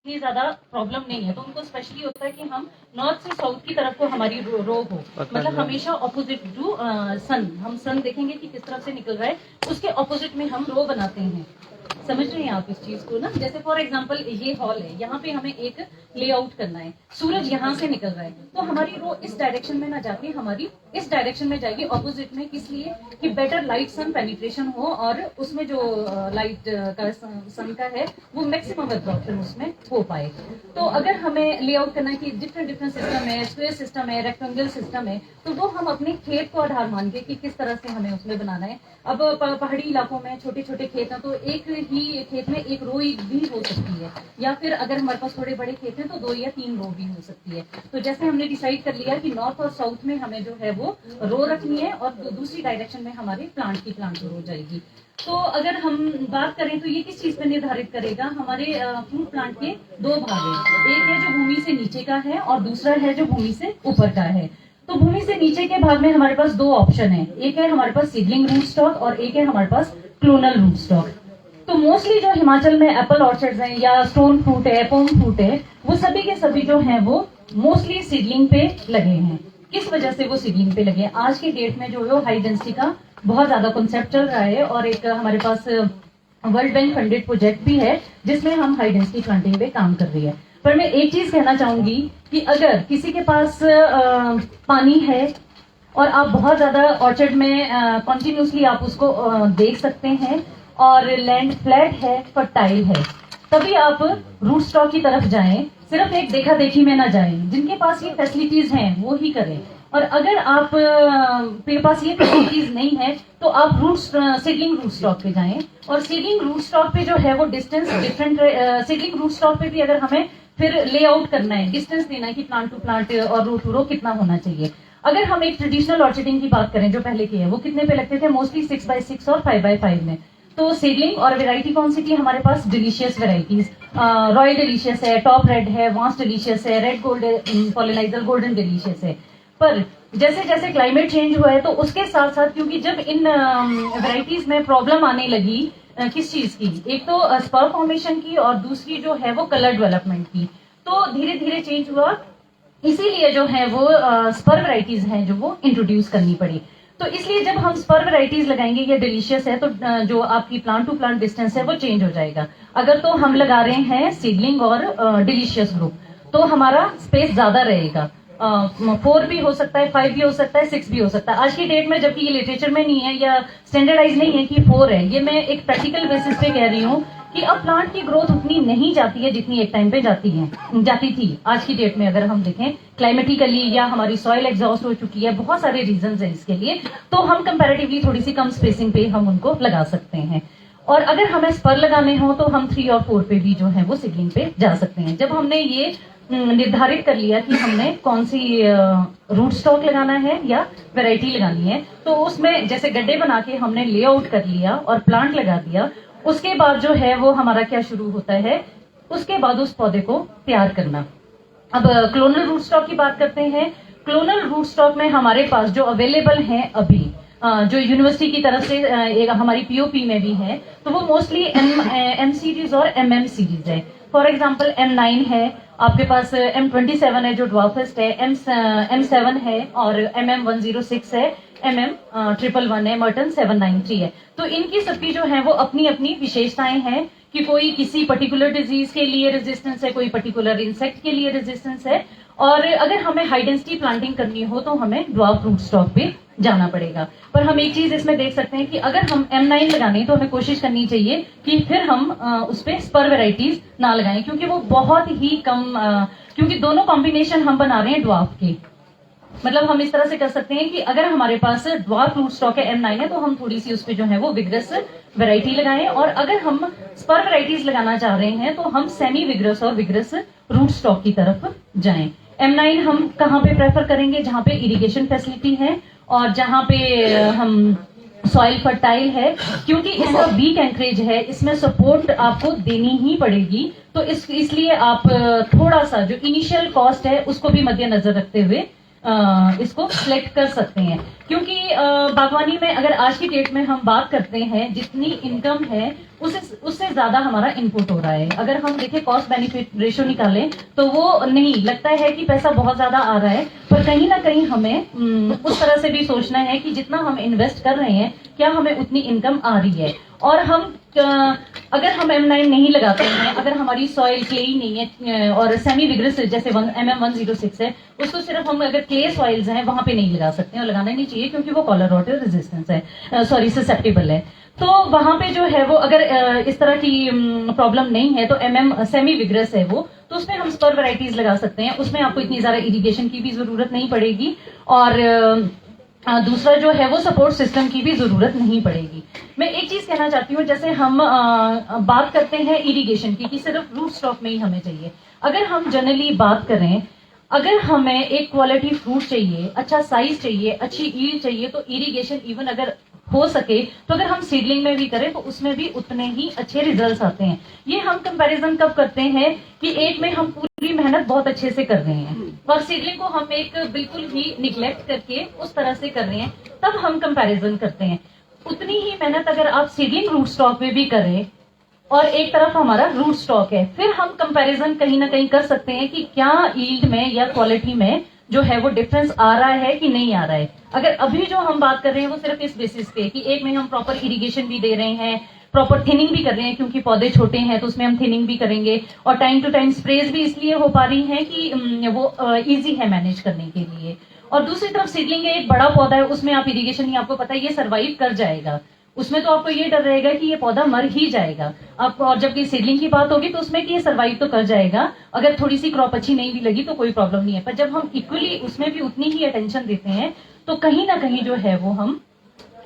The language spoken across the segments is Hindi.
इतनी ज्यादा प्रॉब्लम नहीं है, तो उनको स्पेशली होता है कि हम नॉर्थ से साउथ की तरफ को हमारी रो हो, मतलब हमेशा ऑपोजिट टू सन, हम सन देखेंगे कि किस तरफ से निकल रहा है, उसके ऑपोजिट में हम रो बनाते हैं। समझ रहे हैं आप इस चीज को ना? जैसे फॉर एग्जांपल ये हॉल है, यहाँ पे हमें एक लेआउट करना है, सूरज यहाँ से निकल रहा है, तो हमारी रो इस डायरेक्शन में ना जाके हमारी इस डायरेक्शन में जाएगी, ऑपोजिट में, किस लिए कि बेटर लाइट सन पेनिट्रेशन हो और उसमें जो लाइट का सन का है वो मैक्सिमम एब्जॉर्प्शन उसमें हो पाए। तो अगर हमें लेआउट करना है कि डिफरेंट सिस्टम है, स्क्वायर सिस्टम है, रेक्टेंगल सिस्टम है, तो वो हम अपने खेत को आधार मान के कि किस तरह से हमें उसमें बनाना है। अब पहाड़ी इलाकों में छोटे छोटे खेत हैं, तो एक ही खेत में एक रो भी हो सकती है, या फिर अगर हमारे पास थोड़े बड़े खेत हैं तो 2 या 3 रो भी हो सकती है। तो जैसे हमने डिसाइड कर लिया कि नॉर्थ और साउथ में हमें जो है वो रो रखनी है और दूसरी डायरेक्शन में हमारे प्लांट रो जाएगी। तो अगर हम बात करें तो ये किस चीज पर निर्धारित करेगा? हमारे फ्रूट प्लांट के 2 भाग हैं, एक है जो भूमि से नीचे का है और दूसरा है जो भूमि से ऊपर का है। तो भूमि से नीचे के भाग में हमारे पास 2 ऑप्शन है, एक है हमारे पास सीडलिंग रूट स्टॉक और एक है हमारे पास क्लोनल रूट स्टॉक। तो मोस्टली जो हिमाचल में एप्पल ऑर्चर्ड्स हैं या स्टोन फ्रूट है, पोम फ्रूट है, वो सभी के सभी जो हैं वो मोस्टली सीडलिंग पे लगे हैं। किस वजह से वो सीडलिंग पे लगे? आज के डेट में जो है हाई डेंसिटी का बहुत ज्यादा कॉन्सेप्ट चल रहा है और एक हमारे पास वर्ल्ड बैंक फंडेड प्रोजेक्ट भी है जिसमें हम हाई डेंसिटी प्लांटिंग पे काम कर रही है। पर मैं एक चीज कहना चाहूंगी कि अगर किसी के पास पानी है और आप बहुत ज्यादा ऑर्चर्ड में कॉन्टिन्यूसली आप उसको देख सकते हैं और लैंड फ्लैट है, फर्टाइल है, तभी आप रूट स्टॉक की तरफ जाएं, सिर्फ एक देखा देखी में ना जाएं। जिनके पास ये फैसिलिटीज हैं वो ही करें, और अगर आप के पास ये फैसिलिटीज नहीं है तो आप सीडलिंग रूट स्टॉक पे जाएं। और सीडलिंग रूट स्टॉक पे जो है वो distance different, seedling root stock पे भी अगर हमें फिर लेआउट करना है, डिस्टेंस देना है कि प्लांट टू प्लांट और रो टू रो कितना होना चाहिए। अगर हम एक ट्रेडिशनल ऑर्चर्डिंग की बात करें जो पहले की है, वो कितने पे लगते थे? मोस्टली 6x6 और 5x5 में। तो सीडलिंग और वेराइटी कौन सी थी हमारे पास? डिलीशियस वेराइटीज, रॉयल डिलीशियस है, टॉप रेड है, वांस डिलीशियस है, red gold pollinizer golden delicious है। पर जैसे जैसे क्लाइमेट चेंज हुआ है तो उसके साथ साथ, क्योंकि जब इन वेराइटीज में प्रॉब्लम आने लगी किस चीज की, एक तो स्पर फॉर्मेशन की और दूसरी जो है वो कलर डेवलपमेंट की, तो धीरे धीरे चेंज हुआ, इसीलिए जो है वो स्पर वेराइटीज हैं जो वो इंट्रोड्यूस करनी पड़ी। तो इसलिए जब हम स्पर वेराइटीज लगाएंगे, ये डिलीशियस है, तो जो आपकी प्लांट टू प्लांट डिस्टेंस है वो चेंज हो जाएगा। अगर तो हम लगा रहे हैं सीडलिंग और डिलीशियस ग्रुप तो हमारा स्पेस ज्यादा रहेगा, 4 भी हो सकता है, 5 भी हो सकता है, 6 भी हो सकता है। आज की डेट में जबकि ये लिटरेचर में नहीं है या स्टैंडर्डाइज नहीं है कि 4 है, ये मैं एक प्रैक्टिकल बेसिस पे कह रही हूँ कि अब प्लांट की ग्रोथ उतनी नहीं जाती है जितनी एक टाइम पे जाती थी। आज की डेट में अगर हम देखें क्लाइमेटिकली या हमारी सॉइल एग्जॉस्ट हो चुकी है, बहुत सारे रीजंस हैं इसके लिए, तो हम कंपैरेटिवली थोड़ी सी कम स्पेसिंग पे हम उनको लगा सकते हैं। और अगर हमें स्पर लगाने हो तो हम 3 और 4 पे भी जो है वो सीडलिंग पे जा सकते हैं। जब हमने ये निर्धारित कर लिया कि हमने कौन सी रूट स्टॉक लगाना है या वैरायटी लगानी है, तो उसमें जैसे गड्ढे बना के हमने लेआउट कर लिया और प्लांट लगा दिया, उसके बाद जो है वो हमारा क्या शुरू होता है, उसके बाद उस पौधे को तैयार करना। अब क्लोनल रूट स्टॉक की बात करते हैं। क्लोनल रूट स्टॉक में हमारे पास जो अवेलेबल हैं अभी, जो यूनिवर्सिटी की तरफ से एक हमारी पीओपी में भी है, तो वो मोस्टली एम सीरीज और MM सीरीज है। फॉर एग्जाम्पल M9 है, आपके पास M27 है जो ड्वार्फेस्ट है, M7 है और MM106 है, MM111 है, मर्टन 793 है। तो इनकी सबकी जो है वो अपनी अपनी विशेषताएं हैं कि कोई किसी पर्टिकुलर डिजीज के लिए रेजिस्टेंस है, कोई पर्टिकुलर इंसेक्ट के लिए रेजिस्टेंस है। और अगर हमें हाई डेंसिटी प्लांटिंग करनी हो तो हमें ड्वार्फ रूट स्टॉक पे जाना पड़ेगा। पर हम एक चीज इसमें देख सकते हैं कि अगर हम M9 लगाने तो हमें कोशिश करनी चाहिए कि फिर हम उस पे स्पर वेराइटीज ना लगाएं, क्योंकि वो बहुत ही कम, क्योंकि दोनों कॉम्बिनेशन हम बना रहे हैं ड्वार्फ के। मतलब हम इस तरह से कर सकते हैं कि अगर हमारे पास ड्वार्फ रूट स्टॉक है M9 है तो हम थोड़ी सी उस पे जो है वो विग्रस वैरायटी लगाएं, और अगर हम स्पर वैरायटीज लगाना चाह रहे हैं तो हम सेमी विग्रस और विग्रस रूट स्टॉक की तरफ जाएं। M9 हम कहाँ पे प्रेफर करेंगे? जहाँ पे इरिगेशन फैसिलिटी है और जहाँ पे हम सॉइल फर्टाइल है, क्योंकि इसका वीक एंकरेज है, इसमें सपोर्ट आपको देनी ही पड़ेगी। तो इसलिए आप थोड़ा सा जो इनिशियल कॉस्ट है उसको भी मद्देनजर रखते हुए इसको सिलेक्ट कर सकते हैं। क्योंकि बागवानी में अगर आज की डेट में हम बात करते हैं, जितनी इनकम है उससे ज्यादा हमारा इनपुट हो रहा है। अगर हम देखें कॉस्ट बेनिफिट रेशियो निकालें तो वो नहीं लगता है कि पैसा बहुत ज्यादा आ रहा है, पर कहीं ना कहीं हमें उस तरह से भी सोचना है कि जितना हम इन्वेस्ट कर रहे हैं क्या हमें उतनी इनकम आ रही है। और हम अगर हम M9 नहीं लगाते हैं, अगर हमारी सॉइल क्लेई नहीं है और सेमी विग्रस जैसे MM106 है, उसको सिर्फ हम अगर क्ले सॉइल्स हैं वहां पे नहीं लगा सकते हैं, और लगाना नहीं चाहिए क्योंकि वो कॉलर रॉट रेजिस्टेंस है, ससेप्टेबल है। तो वहां पे जो है वो अगर इस तरह की प्रॉब्लम नहीं है तो सेमी विग्रस है वो, तो उसमें हम स्पर वैरायटीज लगा सकते हैं। उसमें आपको इतनी ज्यादा इरिगेशन की भी जरूरत नहीं पड़ेगी, और दूसरा जो है वो सपोर्ट सिस्टम की भी जरूरत नहीं पड़ेगी। मैं एक चीज कहना चाहती हूँ, जैसे हम बात करते हैं इरिगेशन की कि सिर्फ रूट स्टॉक में ही हमें चाहिए। अगर हम जनरली बात करें, अगर हमें एक क्वालिटी फ्रूट चाहिए, अच्छा साइज चाहिए, अच्छी ईल्ड चाहिए, तो इरिगेशन इवन अगर हो सके तो अगर हम सीडलिंग में भी करें तो उसमें भी उतने ही अच्छे रिजल्ट्स आते हैं। ये हम कंपैरिजन कब करते हैं कि एक में हम पूरी मेहनत बहुत अच्छे से कर रहे हैं और सीडलिंग को हम एक बिल्कुल ही निग्लेक्ट करके उस तरह से कर रहे हैं, तब हम कंपैरिजन करते हैं। उतनी ही मेहनत अगर आप सीडलिंग रूट स्टॉक में भी करें और एक तरफ हमारा रूट स्टॉक है, फिर हम कंपैरिजन कहीं ना कहीं कर सकते हैं कि क्या ईल्ड में या क्वालिटी में जो है वो डिफरेंस आ रहा है कि नहीं आ रहा है। अगर अभी जो हम बात कर रहे हैं वो सिर्फ इस बेसिस पे कि एक में हम प्रॉपर इरिगेशन भी दे रहे हैं, प्रॉपर थिनिंग भी कर रहे हैं, क्योंकि पौधे छोटे हैं तो उसमें हम थिनिंग भी करेंगे, और टाइम टू टाइम स्प्रेज भी इसलिए हो पा रही हैं कि वो इजी है मैनेज करने के लिए। और दूसरी तरफ सीडलिंग है, एक बड़ा पौधा है, उसमें आप इरिगेशन ही आपको पता है ये सर्वाइव कर जाएगा, उसमें तो आपको ये डर रहेगा कि ये पौधा मर ही जाएगा आप। और जब ये सीडलिंग की बात होगी तो उसमें कि ये सर्वाइव तो कर जाएगा, अगर थोड़ी सी क्रॉप अच्छी नहीं भी लगी तो कोई प्रॉब्लम नहीं है। पर जब हम इक्वली उसमें भी उतनी ही अटेंशन देते हैं तो कहीं ना कहीं जो है वो हम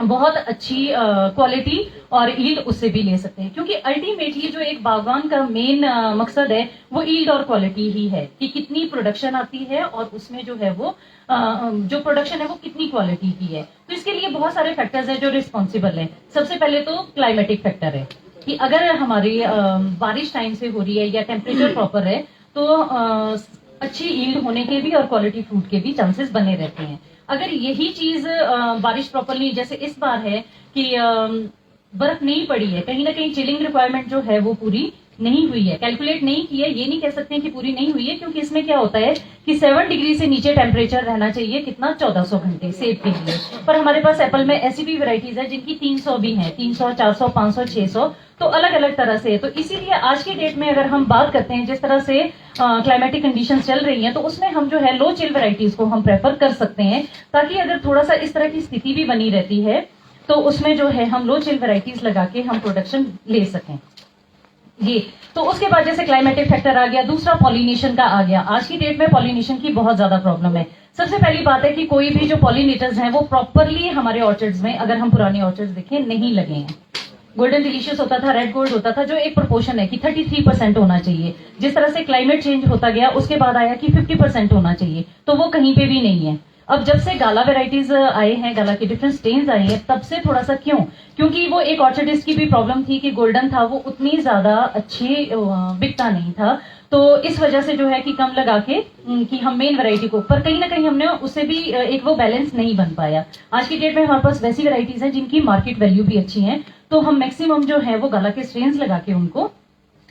बहुत अच्छी क्वालिटी और ईल्ड उससे भी ले सकते हैं। क्योंकि अल्टीमेटली जो एक बागवान का मेन मकसद है वो ईल्ड और क्वालिटी ही है कि कितनी प्रोडक्शन आती है और उसमें जो है वो जो प्रोडक्शन है वो कितनी क्वालिटी की है। तो इसके लिए बहुत सारे फैक्टर्स हैं जो रिस्पॉन्सिबल है। सबसे पहले तो क्लाइमेटिक फैक्टर है कि अगर हमारी बारिश टाइम से हो रही है या टेम्परेचर प्रॉपर है तो अच्छी ईल्ड होने के भी और क्वालिटी फ्रूट के भी चांसेस बने रहते हैं। अगर यही चीज बारिश प्रॉपरली, जैसे इस बार है कि बर्फ नहीं पड़ी है, कहीं ना कहीं चिलिंग रिक्वायरमेंट जो है वो पूरी नहीं हुई है, कैलकुलेट नहीं की है, ये नहीं कह सकते हैं कि पूरी नहीं हुई है, क्योंकि इसमें क्या होता है कि 7 डिग्री से नीचे टेम्परेचर रहना चाहिए कितना 1400 घंटे सेब के लिए। पर हमारे पास एप्पल में ऐसी भी वैरायटीज है जिनकी 300 भी है, 300, 400, 500, 600, तो अलग अलग तरह से। तो इसीलिए आज की डेट में अगर हम बात करते हैं जिस तरह से क्लाइमेटिक कंडीशंस चल रही हैं, तो उसमें हम जो है लो चिल वैरायटीज को हम प्रेफर कर सकते हैं, ताकि अगर थोड़ा सा इस तरह की स्थिति भी बनी रहती है तो उसमें जो है हम लो चिल वैरायटीज लगा के हम प्रोडक्शन ले सकें। ये तो उसके बाद जैसे क्लाइमेटिक फैक्टर आ गया, दूसरा पॉलिनेशन का आ गया। आज की डेट में पॉलिनेशन की बहुत ज्यादा प्रॉब्लम है। सबसे पहली बात है कि कोई भी जो पॉलिनेटर्स हैं वो प्रॉपरली हमारे ऑर्चर्ड्स में, अगर हम पुराने ऑर्चर्ड्स देखें, नहीं लगे हैं। गोल्डन डिलीशियस होता था, रेड गोल्ड होता था, जो एक प्रोपोर्शन है कि 33% होना चाहिए। जिस तरह से क्लाइमेट चेंज होता गया उसके बाद आया कि 50% होना चाहिए, तो वो कहीं पे भी नहीं है। अब जब से गाला वेराइटीज आए हैं, गाला के डिफरेंट स्टेन्स आए हैं, तब से थोड़ा सा क्यों, क्योंकि वो एक ऑर्चर्डिस्ट की भी प्रॉब्लम थी कि गोल्डन था वो उतनी ज्यादा अच्छी बिकता नहीं था, तो इस वजह से जो है कि कम लगा के कि हम मेन वैरायटी को, पर कहीं ना कहीं हमने उससे भी एक वो बैलेंस नहीं बन पाया। आज की डेट में हमारे पास वैसी वैरायटीज हैं जिनकी मार्केट वैल्यू भी अच्छी है, तो हम मैक्सिमम जो है वो गाला के स्ट्रेन्स लगा के उनको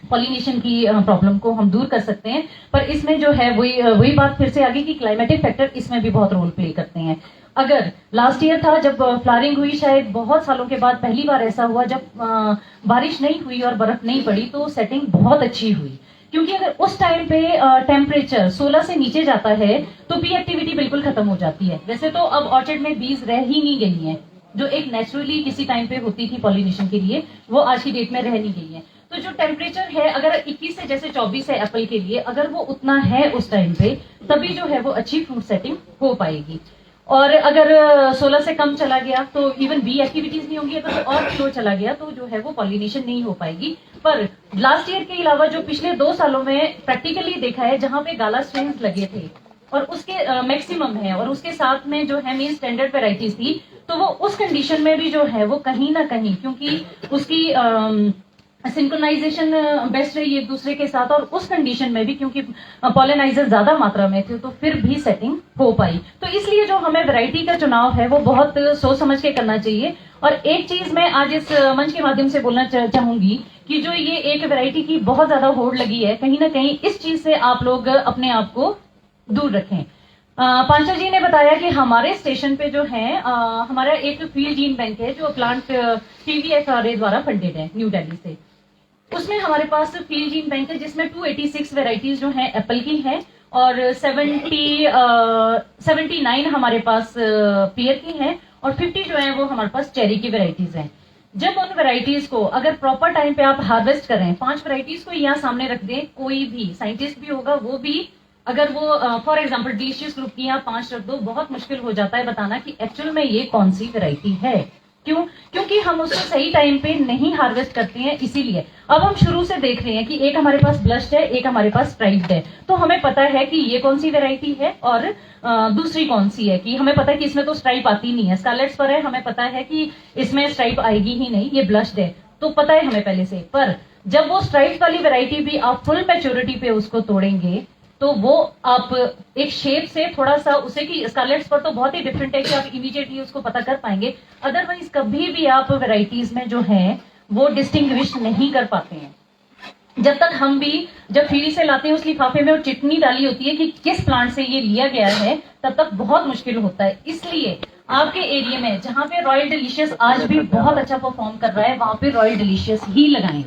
पॉलिनेशन की प्रॉब्लम को हम दूर कर सकते हैं। पर इसमें जो है वही बात फिर से आगे कि क्लाइमेटिक फैक्टर इसमें भी बहुत रोल प्ले करते हैं। अगर लास्ट ईयर था जब फ्लावरिंग हुई, शायद बहुत सालों के बाद पहली बार ऐसा हुआ जब बारिश नहीं हुई और बर्फ नहीं पड़ी, तो सेटिंग बहुत अच्छी हुई। क्योंकि अगर उस टाइम पे टेम्परेचर 16 से नीचे जाता है तो बी एक्टिविटी बिल्कुल खत्म हो जाती है। वैसे तो अब ऑर्चर्ड में बीज रह ही नहीं गई हैं, जो एक नेचुरली किसी टाइम पे होती थी पॉलिनेशन के लिए, वो आज की डेट में रह नहीं गई है। तो जो टेम्परेचर है अगर 21 से जैसे 24 है एप्पल के लिए, अगर वो उतना है उस टाइम पे, तभी जो है वो अच्छी फ्रूट सेटिंग हो पाएगी। और अगर 16 से कम चला गया तो इवन बी एक्टिविटीज नहीं होंगी, अगर और लो चला गया तो जो है वो पॉलिनेशन नहीं हो पाएगी। पर लास्ट ईयर के अलावा जो पिछले 2 सालों में प्रैक्टिकली देखा है, जहां पे गाला स्ट्रेन्स लगे थे और उसके मैक्सिमम है और उसके साथ में जो है मेन स्टैंडर्ड वेराइटीज थी, तो वो उस कंडीशन में भी जो है वो कहीं ना कहीं, क्योंकि उसकी सिंक्रोनाइजेशन बेस्ट रही एक दूसरे के साथ, और उस कंडीशन में भी क्योंकि पॉलिनाइजर ज्यादा मात्रा में थे तो फिर भी सेटिंग हो पाई। तो इसलिए जो हमें वैरायटी का चुनाव है वो बहुत सोच समझ के करना चाहिए। और एक चीज मैं आज इस मंच के माध्यम से बोलना चाहूंगी कि जो ये एक वैरायटी की बहुत ज्यादा होड़ लगी है, कहीं ना कहीं इस चीज से आप लोग अपने आप को दूर रखें। पांचा जी ने बताया कि हमारे स्टेशन पे जो है हमारा एक फील्ड जीन बैंक है जो प्लांट PVFRA द्वारा फंडेड है न्यू दिल्ली से। उसमें हमारे पास फील्ड जीन बैंक है जिसमें 286 वेराइटीज जो हैं एप्पल की हैं और 79 हमारे पास पेयर की हैं और 50 जो है वो हमारे पास चेरी की वेराइटीज हैं। जब उन वेराइटीज को अगर प्रॉपर टाइम पे आप हार्वेस्ट करें, 5 वेराइटीज को यहाँ सामने रख दें, कोई भी साइंटिस्ट भी होगा वो भी अगर वो फॉर एग्जांपल डिलीशियस ग्रुप की यहाँ 5 रख दो, बहुत मुश्किल हो जाता है बताना कि एक्चुअल में ये कौन सी वेराइटी है। क्यों? क्योंकि हम उसको सही टाइम पे नहीं हार्वेस्ट करते हैं। इसीलिए अब हम शुरू से देख रहे हैं कि एक हमारे पास ब्लश्ड है, एक हमारे पास स्ट्राइप्ड है, तो हमें पता है कि ये कौन सी वेराइटी है और दूसरी कौन सी है। कि हमें पता है कि इसमें तो स्ट्राइप आती नहीं है, स्कारलेट्स पर है, हमें पता है कि इसमें स्ट्राइप आएगी ही नहीं, ये ब्लश्ड है, तो पता है हमें पहले से। पर जब वो स्ट्राइप वाली वेराइटी भी आप फुल मैच्योरिटी पे उसको तोड़ेंगे तो वो आप एक शेप से थोड़ा सा उसे कि स्कारलेट्स पर तो बहुत ही डिफरेंट है कि आप इमीडिएटली उसको पता कर पाएंगे, अदरवाइज कभी भी आप वेराइटीज में जो है वो डिस्टिंग्विश नहीं कर पाते हैं। जब तक हम भी जब फील्ड से लाते हैं उस लिफाफे में और चिटनी डाली होती है कि किस प्लांट से ये लिया गया है, तब तक बहुत मुश्किल होता है। इसलिए आपके एरिया में जहां पे रॉयल डिलीशियस आज भी बहुत अच्छा परफॉर्म कर रहा है वहां पे रॉयल डिलीशियस ही लगाएं,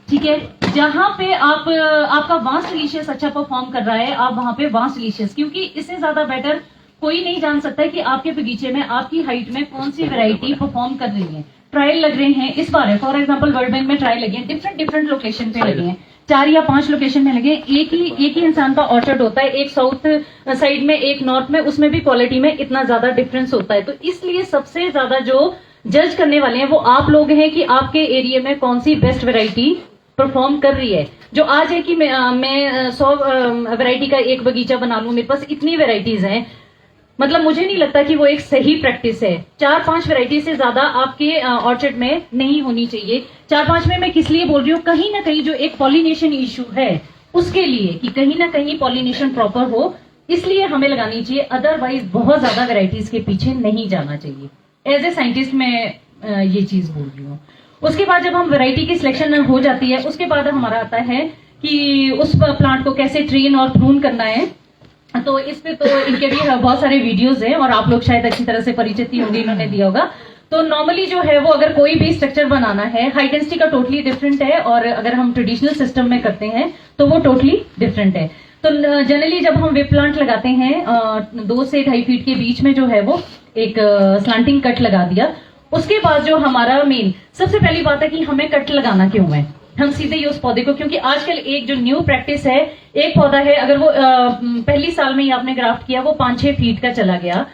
ठीक है। जहां पे आपका वांस डिलीशियस अच्छा परफॉर्म कर रहा है आप वहां पे वांस डिलीशियस, क्योंकि इससे ज्यादा बेटर कोई नहीं जान सकता है कि आपके बगीचे में आपकी हाइट में कौन सी वैरायटी परफॉर्म कर रही है। ट्रायल लग रहे हैं इस बार है, फॉर एग्जांपल वर्ल्ड बैंक में ट्रायल लगे हैं, डिफरेंट लोकेशन पे लगे हैं, 4 या 5 लोकेशन में लगे। एक ही इंसान का ऑर्चर्ड होता है, एक साउथ साइड में एक नॉर्थ में, उसमें भी क्वालिटी में इतना ज्यादा डिफरेंस होता है। तो इसलिए सबसे ज्यादा जो जज करने वाले हैं वो आप लोग हैं कि आपके एरिया में कौन सी बेस्ट वेराइटी परफॉर्म कर रही है। जो आज है कि मैं 100 वैरायटी का एक बगीचा बना लूं, मेरे पास इतनी वेराइटीज हैं, मतलब मुझे नहीं लगता कि वो एक सही प्रैक्टिस है। 4-5 वैरायटी से ज्यादा आपके ऑर्चर्ड में नहीं होनी चाहिए। 4-5 में मैं किस लिए बोल रही हूँ, कहीं ना कहीं जो एक पॉलिनेशन इश्यू है उसके लिए कि कहीं ना कहीं पॉलिनेशन प्रॉपर हो, इसलिए हमें लगानी चाहिए। अदरवाइज बहुत ज्यादा वेराइटीज के पीछे नहीं जाना चाहिए। एज ए साइंटिस्ट मैं ये चीज बोल रही हूँ। उसके बाद जब हम वैरायटी की सिलेक्शन हो जाती है उसके बाद हमारा आता है कि उस प्लांट को कैसे ट्रेन और प्रून करना है। तो इस पे तो इनके भी बहुत सारे वीडियोस हैं और आप लोग शायद अच्छी तरह से परिचित ही होंगे, इन्होंने दिया होगा। तो नॉर्मली जो है वो अगर कोई भी स्ट्रक्चर बनाना है, हाई डेंसिटी का टोटली डिफरेंट है और अगर हम ट्रेडिशनल सिस्टम में करते हैं तो वो टोटली डिफरेंट है। तो जनरली जब हम वेब प्लांट लगाते हैं 2 से 2.5 फीट के बीच में जो है वो एक स्लांटिंग कट लगा दिया। उसके बाद जो हमारा मेन सबसे पहली बात है कि हमें कट लगाना क्यों है। हम सीधे ही उस पौधे को, क्योंकि आजकल एक जो न्यू प्रैक्टिस है, एक पौधा है अगर वो पहली साल में ही आपने ग्राफ्ट किया वो 5-6 फीट का चला गया,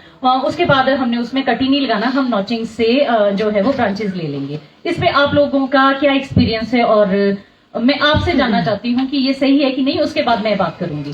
उसके बाद हमने उसमें कट ही नहीं लगाना, हम नॉचिंग से जो है वो ब्रांचेस ले लेंगे। इस पे आप लोगों का क्या एक्सपीरियंस है और मैं आपसे जानना चाहती हूँ कि ये सही है कि नहीं, उसके बाद मैं बात करूंगी।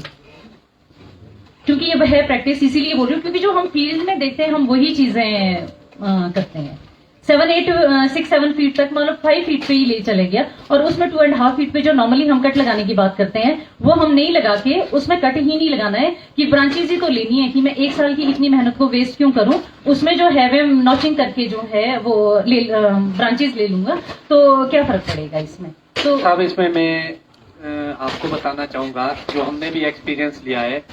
क्योंकि ये है प्रैक्टिस, इसीलिए बोल रही हूँ क्योंकि जो हम फील्ड में देखते हैं हम वही चीजें करते हैं। 6-7 फीट तक मतलब 5 फीट पे ही ले चले गया और उसमें 2.5 फीट पे जो नॉर्मली हम कट लगाने की बात करते हैं वो हम नहीं लगा के उसमें कट ही नहीं लगाना है कि ब्रांचेज ही तो लेनी है कि मैं 1 साल की इतनी मेहनत को वेस्ट क्यों करूं। उसमें जो है वे नॉचिंग करके जो है वो ब्रांचेज ले लूंगा, तो क्या फर्क पड़ेगा इसमें। तो अब इसमें मैं आपको बताना चाहूंगा जो हमने भी एक्सपीरियंस लिया है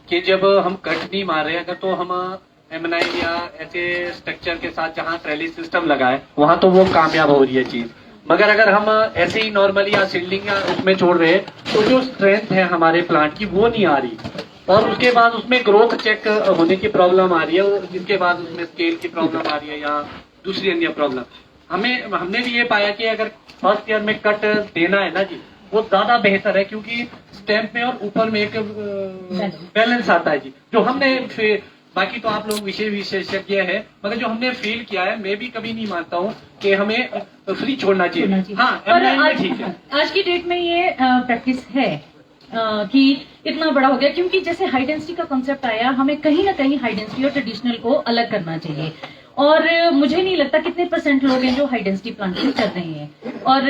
कि जब हम कट नहीं मार रहे, अगर तो हम M9 या ऐसे स्ट्रक्चर के साथ जहाँ ट्रेलिस सिस्टम लगा है वहां तो वो कामयाब हो रही है चीज, मगर अगर हम ऐसे ही नॉर्मली या सीडलिंग या उसमें छोड़ रहे हैं तो जो स्ट्रेंथ है हमारे प्लांट की वो नहीं आ रही और उसके बाद उसमें ग्रोथ चेक होने की प्रॉब्लम आ रही है और जिसके बाद उसमें स्केल की प्रॉब्लम आ रही है या दूसरी अन्य प्रॉब्लम। हमने भी ये पाया कि अगर फर्स्ट ईयर में कट देना है ना जी वो ज्यादा बेहतर है, क्योंकि स्टेम में और ऊपर में एक बैलेंस आता है जी। जो हमने बाकी तो आप लोग विशेषज्ञ है, मगर जो हमने फील किया है मैं भी कभी नहीं मानता हूँ कि हमें फ्री छोड़ना चाहिए। हाँ, पर ठीक है। आज की डेट में ये प्रैक्टिस है कि इतना बड़ा हो गया, क्योंकि जैसे हाई डेंसिटी का कॉन्सेप्ट आया, हमें कहीं ना कहीं हाई डेंसिटी और ट्रेडिशनल को अलग करना चाहिए। और मुझे नहीं लगता कितने परसेंट लोग हैं जो हाई डेंसिटी प्लांटिंग कर रहे हैं। और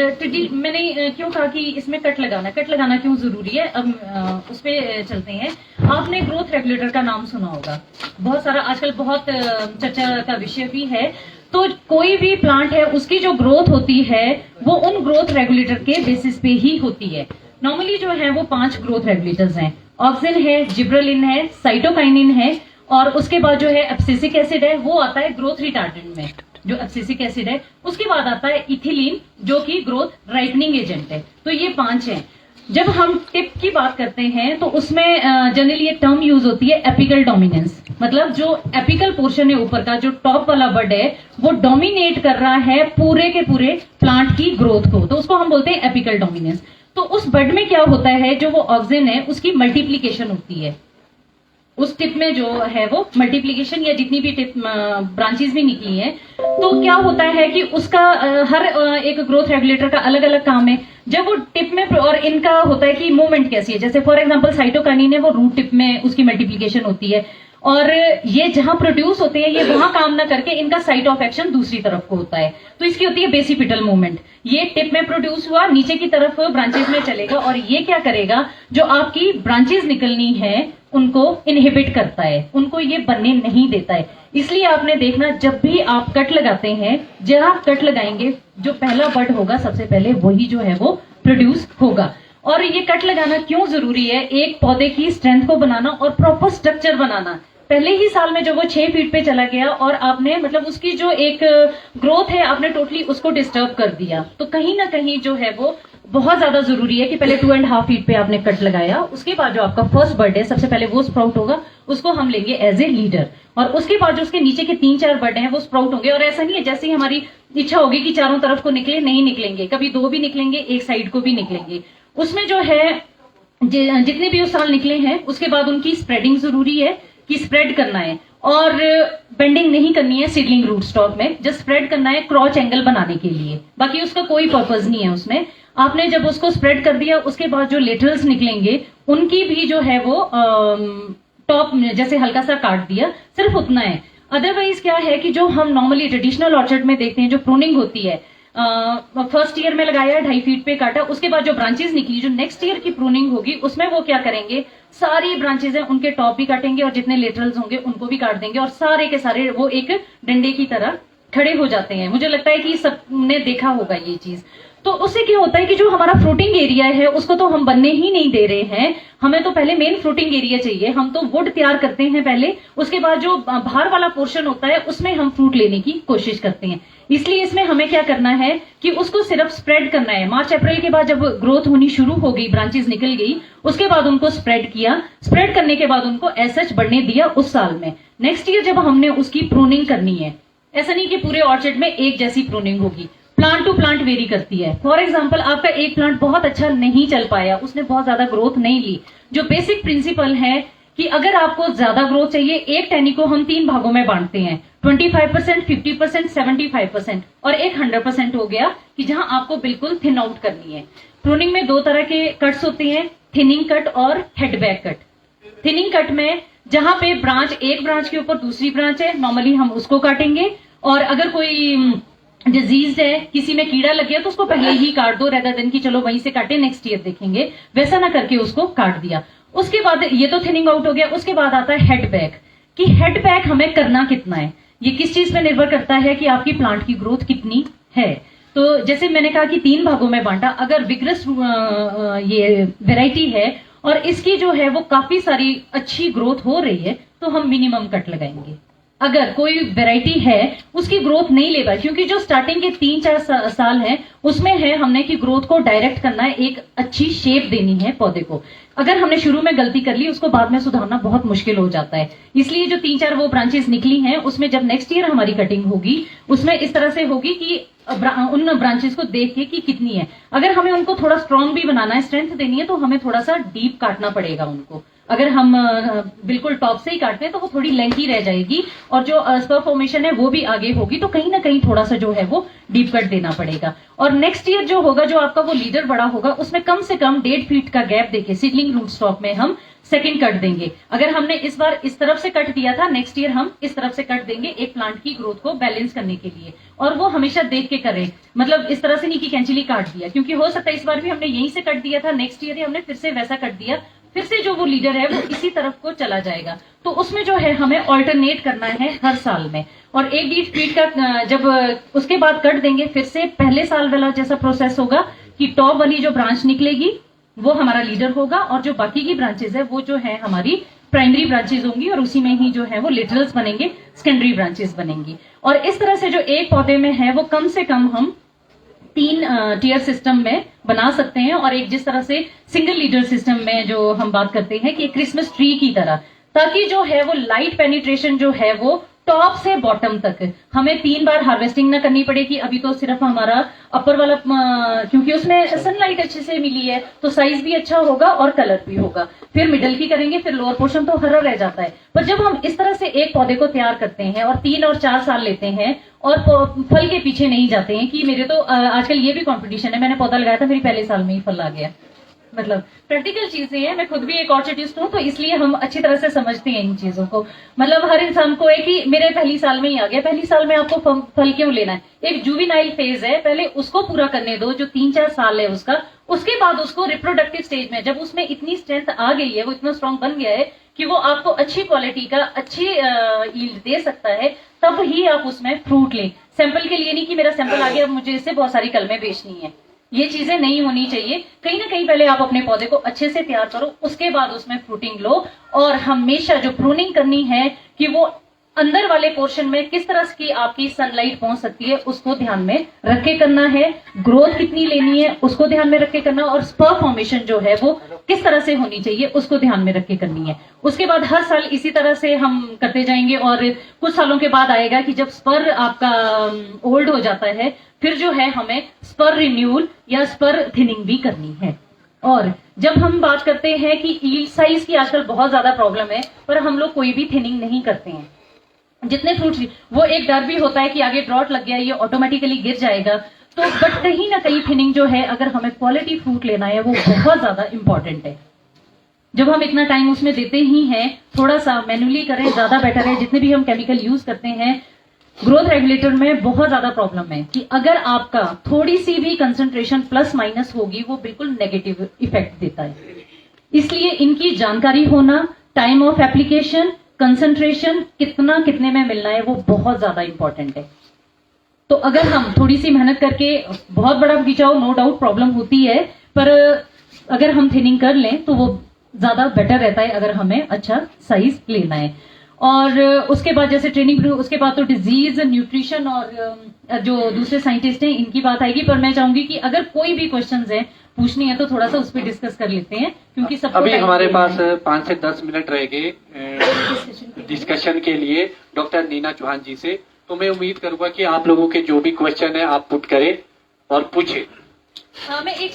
मैंने क्यों कहा कि इसमें कट लगाना क्यों जरूरी है, अब उस पर चलते हैं। आपने ग्रोथ रेगुलेटर का नाम सुना होगा, बहुत सारा आजकल बहुत चर्चा का विषय भी है। तो कोई भी प्लांट है उसकी जो ग्रोथ होती है वो उन ग्रोथ रेगुलेटर के बेसिस पे ही होती है। नॉर्मली जो है वो 5 ग्रोथ रेगुलेटर्स हैं, ऑक्सिन है, जिब्रेलिन है, साइटोकाइनिन है, और उसके बाद जो है एब्सिसिक एसिड है, वो आता है ग्रोथ रिटार्डेंट में, जो एब्सिसिक एसिड है। उसके बाद आता है इथिलीन जो कि ग्रोथ राइटनिंग एजेंट है। तो ये 5 हैं। जब हम टिप की बात करते हैं तो उसमें जनरली एक टर्म यूज होती है एपिकल डोमिनेंस, मतलब जो एपिकल पोर्शन है ऊपर का, जो टॉप वाला बड है वो डोमिनेट कर रहा है पूरे के पूरे प्लांट की ग्रोथ को, तो उसको हम बोलते हैं एपिकल डोमिनेंस। तो उस बड में क्या होता है, जो वो ऑक्सिन है उसकी मल्टीप्लीकेशन होती है, उस टिप में जो है वो मल्टीप्लीकेशन, या जितनी भी टिप ब्रांचेस भी निकली हैं, तो क्या होता है कि उसका हर एक ग्रोथ रेगुलेटर का अलग अलग काम है। जब वो टिप में, और इनका होता है कि मूवमेंट कैसी है, जैसे फॉर एग्जांपल साइटोकाइनिन है वो रूट टिप में उसकी मल्टीप्लीकेशन होती है, और ये जहां प्रोड्यूस होते हैं ये वहां काम ना करके इनका साइट ऑफ एक्शन दूसरी तरफ को होता है, तो इसकी होती है बेसिपिटल मूवमेंट। ये टिप में प्रोड्यूस हुआ, नीचे की तरफ ब्रांचेस में चलेगा, और ये क्या करेगा, जो आपकी ब्रांचेस निकलनी है उनको इनहिबिट करता है, उनको ये बनने नहीं देता है। इसलिए आपने देखना जब भी आप कट लगाते हैं, जब आप कट लगाएंगे जो पहला बड होगा सबसे पहले वही जो है वो प्रोड्यूस होगा। और ये कट लगाना क्यों जरूरी है, एक पौधे की स्ट्रेंथ को बनाना और प्रॉपर स्ट्रक्चर बनाना। पहले ही साल में जब वो 6 फीट पे चला गया और आपने मतलब उसकी जो एक ग्रोथ है आपने टोटली उसको डिस्टर्ब कर दिया, तो कहीं ना कहीं जो है वो बहुत ज्यादा जरूरी है कि पहले 2.5 फीट पे आपने कट लगाया, उसके बाद जो आपका फर्स्ट बड है सबसे पहले वो स्प्राउट होगा, उसको हम लेंगे एज ए लीडर, और उसके बाद जो उसके नीचे के 3-4 बड हैं वो स्प्राउट होंगे। और ऐसा नहीं है जैसे ही हमारी इच्छा होगी कि चारों तरफ को निकले, नहीं निकलेंगे, कभी 2 भी निकलेंगे, एक साइड को भी निकलेंगे। उसमें जो है जितने भी उस साल निकले हैं उसके बाद उनकी स्प्रेडिंग जरूरी है कि स्प्रेड करना है, और बेंडिंग नहीं करनी है सीडलिंग रूट स्टॉक में, जस्ट स्प्रेड करना है क्रॉच एंगल बनाने के लिए, बाकी उसका कोई पर्पज नहीं है उसमें। आपने जब उसको स्प्रेड कर दिया उसके बाद जो लेटरल्स निकलेंगे उनकी भी जो है वो टॉप जैसे हल्का सा काट दिया, सिर्फ उतना है। अदरवाइज क्या है कि जो हम नॉर्मली ट्रेडिशनल ऑर्चर्ड में देखते हैं जो प्रूनिंग होती है, फर्स्ट ईयर में लगाया 2.5 फीट पे काटा, उसके बाद जो ब्रांचेस निकली जो नेक्स्ट ईयर की प्रूनिंग होगी उसमें वो क्या करेंगे, सारी ब्रांचेस हैं उनके टॉप भी काटेंगे और जितने लेटरल्स होंगे उनको भी काट देंगे, और सारे के सारे वो एक डंडे की तरह खड़े हो जाते हैं। मुझे लगता है कि सबने देखा होगा ये चीज। तो उससे क्या होता है कि जो हमारा फ्रूटिंग एरिया है उसको तो हम बनने ही नहीं दे रहे हैं, हमें तो पहले मेन फ्रूटिंग एरिया चाहिए, हम तो वुड तैयार करते हैं पहले, उसके बाद जो बाहर वाला पोर्शन होता है उसमें हम फ्रूट लेने की कोशिश करते हैं। इसलिए इसमें हमें क्या करना है कि उसको सिर्फ स्प्रेड करना है। मार्च अप्रैल के बाद जब ग्रोथ होनी शुरू हो गई, ब्रांचेस निकल गई, उसके बाद उनको स्प्रेड किया, स्प्रेड करने के बाद उनको एसएच बढ़ने दिया उस साल में। नेक्स्ट ईयर जब हमने उसकी प्रूनिंग करनी है, ऐसा नहीं कि पूरे ऑर्चर्ड में एक जैसी प्रूनिंग होगी, प्लांट टू प्लांट वेरी करती है। फॉर एग्जाम्पल आपका एक प्लांट बहुत अच्छा नहीं चल पाया, उसने बहुत ज्यादा ग्रोथ नहीं ली, जो बेसिक प्रिंसिपल है कि अगर आपको ज्यादा ग्रोथ चाहिए, एक टहनी को हम 3 भागों में बांटते हैं, 25%, 50%, 75%, और एक 100% हो गया कि जहां आपको बिल्कुल थिन आउट करनी है। प्रूनिंग में 2 तरह के कट्स होते हैं, थिनिंग कट और हेडबैक कट। थिनिंग कट में जहां पे एक ब्रांच के ऊपर दूसरी ब्रांच है, नॉर्मली हम उसको काटेंगे, और अगर कोई डिजीज है, किसी में कीड़ा लग गया तो उसको पहले ही काट दो, रेदर देन कि चलो वहीं से काटे नेक्स्ट ईयर देखेंगे, वैसा ना करके उसको काट दिया। उसके बाद ये तो थिनिंग आउट हो गया। उसके बाद आता है हेडबैक, कि हेडबैक हमें करना कितना है, ये किस चीज पे निर्भर करता है कि आपकी प्लांट की ग्रोथ कितनी है। तो जैसे मैंने कहा कि 3 भागों में बांटा, अगर विग्रस ये वेराइटी है और इसकी जो है वो काफी सारी अच्छी ग्रोथ हो रही है तो हम मिनिमम कट लगाएंगे। अगर कोई वैरायटी है उसकी ग्रोथ नहीं ले पाए, क्योंकि जो स्टार्टिंग के 3-4 साल है उसमें है हमने कि ग्रोथ को डायरेक्ट करना है, एक अच्छी शेप देनी है पौधे को। अगर हमने शुरू में गलती कर ली उसको बाद में सुधारना बहुत मुश्किल हो जाता है। इसलिए जो 3-4 वो ब्रांचेस निकली हैं उसमें जब नेक्स्ट ईयर हमारी कटिंग होगी उसमें इस तरह से होगी कि उन ब्रांचेस को देख के कि कितनी है। अगर हमें उनको थोड़ा स्ट्रांग भी बनाना है, स्ट्रेंथ देनी है, तो हमें थोड़ा सा डीप काटना पड़ेगा उनको। अगर हम बिल्कुल टॉप से ही काटते हैं तो वो थोड़ी लेंथी रह जाएगी और जो स्पर फॉर्मेशन है वो भी आगे होगी, तो कहीं ना कहीं थोड़ा सा जो है वो डीप कट देना पड़ेगा। और नेक्स्ट ईयर जो होगा, जो आपका वो लीडर बड़ा होगा, उसमें कम से कम 1.5 फीट का गैप देके सीडलिंग रूट स्टॉक में हम सेकंड कट देंगे। अगर हमने इस बार इस तरफ से कट दिया था, नेक्स्ट ईयर हम इस तरफ से कट देंगे एक प्लांट की ग्रोथ को बैलेंस करने के लिए। और वो हमेशा देख के करें, मतलब इस तरह से नहीं कि कैंचिली काट दिया, क्योंकि हो सकता है इस बार भी हमने यहीं से कट दिया था, नेक्स्ट ईयर हमने फिर से वैसा कट दिया, फिर से जो वो लीडर है वो इसी तरफ को चला जाएगा। तो उसमें जो है हमें ऑल्टरनेट करना है हर साल में। और 1.5 फीट का जब उसके बाद कट देंगे, फिर से पहले साल वाला जैसा प्रोसेस होगा कि टॉप वाली जो ब्रांच निकलेगी वो हमारा लीडर होगा और जो बाकी की ब्रांचेस है वो जो है हमारी प्राइमरी ब्रांचेस होंगी और उसी में ही जो है वो लिटरल्स बनेंगे, सेकेंडरी ब्रांचेस बनेंगी। और इस तरह से जो एक पौधे में है वो कम से कम हम 3 टीयर सिस्टम में बना सकते हैं। और एक जिस तरह से सिंगल लीडर सिस्टम में जो हम बात करते हैं कि क्रिसमस ट्री की तरह, ताकि जो है वो लाइट पेनिट्रेशन जो है वो टॉप से बॉटम तक हमें 3 बार हार्वेस्टिंग ना करनी पड़ेगी। अभी तो सिर्फ हमारा अपर वाला, क्योंकि उसमें सनलाइट अच्छे से मिली है तो साइज भी अच्छा होगा और कलर भी होगा। फिर मिडल की करेंगे, फिर लोअर पोर्शन तो हरा रह जाता है। पर जब हम इस तरह से एक पौधे को तैयार करते हैं और 3 और 4 साल लेते हैं और फल के पीछे नहीं जाते हैं कि मेरे तो आजकल ये भी कंपटीशन है, मैंने पौधा लगाया था मेरी पहले साल में ही फल आ गया। मतलब प्रैक्टिकल चीजें हैं, मैं खुद भी एक ऑर्चिडिस्ट हूँ तो इसलिए हम अच्छी तरह से समझते हैं इन चीजों को। मतलब हर इंसान को है कि मेरे पहली साल में ही आ गया, पहली साल में आपको फल क्यों लेना है? एक जुवेनाइल फेज है, पहले उसको पूरा करने दो जो 3-4 साल है उसका, उसके बाद उसको रिप्रोडक्टिव स्टेज में जब उसमें इतनी स्ट्रेंथ आ गई है, वो इतना स्ट्रांग बन गया है कि वो आपको अच्छी क्वालिटी का अच्छी यील्ड दे सकता है, तब ही आप उसमें फ्रूट लें। सैंपल के लिए नहीं कि मेरा सैंपल आ गया अब मुझे इससे बहुत सारी कलमें बेचनी है, ये चीजें नहीं होनी चाहिए। कहीं ना कहीं पहले आप अपने पौधे को अच्छे से तैयार करो, उसके बाद उसमें फ्रूटिंग लो। और हमेशा जो प्रूनिंग करनी है कि वो अंदर वाले पोर्शन में किस तरह की आपकी सनलाइट पहुंच सकती है उसको ध्यान में रख के करना है, ग्रोथ कितनी लेनी है उसको ध्यान में रख के करना, और स्पर फॉर्मेशन जो है वो किस तरह से होनी चाहिए उसको ध्यान में रख के करनी है। उसके बाद हर साल इसी तरह से हम करते जाएंगे और कुछ सालों के बाद आएगा कि जब स्पर आपका ओल्ड हो जाता है, फिर जो है हमें स्पर रिन्यूअल या स्पर थिनिंग भी करनी है। और जब हम बात करते हैं कि ईल्ड साइज की आजकल बहुत ज्यादा प्रॉब्लम है, पर हम लोग कोई भी थिनिंग नहीं करते हैं। जितने फ्रूट्स, वो एक डर भी होता है कि आगे ड्रॉट लग गया, ये ऑटोमेटिकली गिर जाएगा, तो बट कहीं ना कहीं थिनिंग जो है, अगर हमें क्वालिटी फ्रूट लेना है वो बहुत ज्यादा इंपॉर्टेंट है। जब हम इतना टाइम उसमें देते ही हैं, थोड़ा सा मैन्युअली करें ज्यादा बेटर है। जितने भी हम केमिकल यूज करते हैं ग्रोथ रेगुलेटर में बहुत ज्यादा प्रॉब्लम है कि अगर आपका थोड़ी सी भी कंसंट्रेशन प्लस माइनस होगी वो बिल्कुल नेगेटिव इफेक्ट देता है। इसलिए इनकी जानकारी होना, टाइम ऑफ एप्लीकेशन, कंसंट्रेशन कितना कितने में मिलना है वो बहुत ज्यादा इंपॉर्टेंट है। तो अगर हम थोड़ी सी मेहनत करके, बहुत बड़ा बगीचा हो नो डाउट प्रॉब्लम होती है, पर अगर हम थिनिंग कर लें तो वो ज्यादा बेटर रहता है अगर हमें अच्छा साइज लेना है। और उसके बाद जैसे ट्रेनिंग, उसके बाद तो डिजीज, न्यूट्रिशन और जो दूसरे साइंटिस्ट हैं इनकी बात आएगी। पर मैं चाहूंगी कि अगर कोई भी क्वेश्चंस है पूछनी है तो थोड़ा सा उस पर डिस्कस कर लेते हैं, क्योंकि सब अभी हमारे पास 5 से 10 मिनट रहेंगे डिस्कशन के लिए डॉक्टर नीना चौहान जी से। तो मैं उम्मीद करूंगा कि आप लोगों के जो भी क्वेश्चन है आप पुट करें और पूछें। मैं एक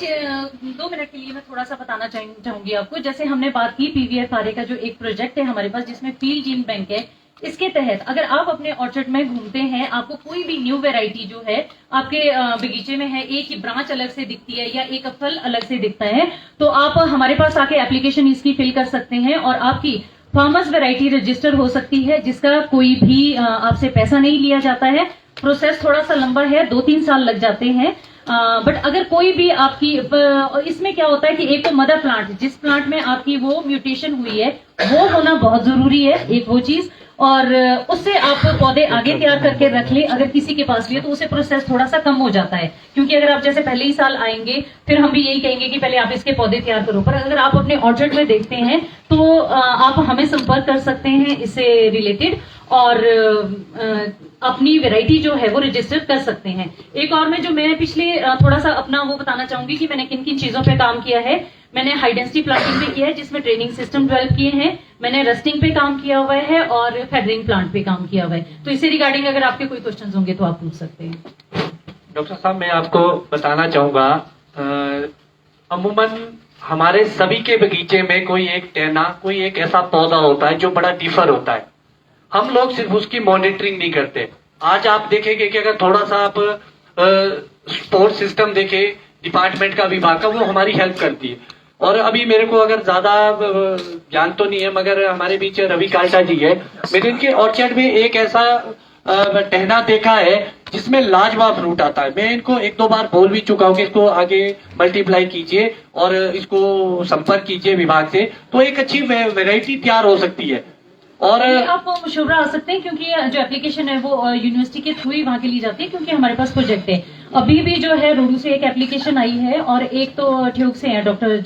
2 मिनट के लिए मैं थोड़ा सा बताना चाहूंगी आपको। जैसे हमने बात की PVFRA का जो एक प्रोजेक्ट है हमारे पास जिसमें फील्ड जीन बैंक है, इसके तहत अगर आप अपने ऑर्चर्ड में घूमते हैं, आपको कोई भी न्यू वेराइटी जो है आपके बगीचे में है, एक ही ब्रांच अलग से दिखती है या एक फल अलग से दिखता है, तो आप हमारे पास आके एप्लीकेशन इसकी फिल कर सकते हैं और आपकी फार्मर्स वैरायटी रजिस्टर हो सकती है, जिसका कोई भी आपसे पैसा नहीं लिया जाता है। प्रोसेस थोड़ा सा लंबा है, 2-3 साल लग जाते हैं, बट अगर कोई भी आपकी, इसमें क्या होता है कि एक तो मदर प्लांट, जिस प्लांट में आपकी वो म्यूटेशन हुई है वो होना बहुत जरूरी है, एक वो चीज, और उससे आप पौधे आगे तैयार करके रख ले। अगर किसी के पास लिए तो उसे प्रोसेस थोड़ा सा कम हो जाता है, क्योंकि अगर आप जैसे पहले ही साल आएंगे फिर हम भी यही कहेंगे कि पहले आप इसके पौधे तैयार करो। पर अगर आप अपने ऑर्चर्ड में देखते हैं तो आप हमें संपर्क कर सकते हैं इससे रिलेटेड और अपनी वैरायटी जो है वो रजिस्टर कर सकते हैं। एक और में जो मैं पिछले थोड़ा सा अपना वो बताना चाहूंगी कि मैंने किन किन चीजों पे काम किया है। मैंने हाई डेंसिटी प्लांटिंग पे किया है जिसमें ट्रेनिंग सिस्टम डेवलप किए हैं, मैंने रस्टिंग पे काम किया हुआ है और फेदरिंग प्लांट पे काम किया हुआ है। तो इससे रिगार्डिंग अगर आपके कोई क्वेश्चंस होंगे तो आप पूछ सकते हैं। डॉक्टर साहब, मैं आपको बताना चाहूंगा, अमूमन हमारे सभी के बगीचे में कोई एक टेना, कोई एक ऐसा पौधा होता है जो बड़ा डिफर होता है। हम लोग सिर्फ उसकी मॉनिटरिंग नहीं करते। आज आप देखेंगे कि अगर थोड़ा सा आप स्पोर्ट सिस्टम देखें डिपार्टमेंट का, विभाग का, वो हमारी हेल्प करती है। और अभी मेरे को अगर ज्यादा ज्ञान तो नहीं है, मगर हमारे बीच रवि काल्टा जी है, मैंने इनके ऑर्चर्ड में एक ऐसा टहना देखा है जिसमें लाजवाब फ्रूट आता है। मैं इनको एक दो बार बोल भी चुका हूँ कि इसको आगे मल्टीप्लाई कीजिए और इसको संपर्क कीजिए विभाग से, तो एक अच्छी वैरायटी तैयार हो सकती है। और आप मशवरा आ सकते हैं, क्योंकि जो एप्लीकेशन है वो यूनिवर्सिटी के थ्रू ही वहाँ के ली जाती है, क्योंकि हमारे पास प्रोजेक्ट है। अभी भी जो है रोडू से एक एप्लीकेशन आई है और एक तो ठियोग से है डॉक्टर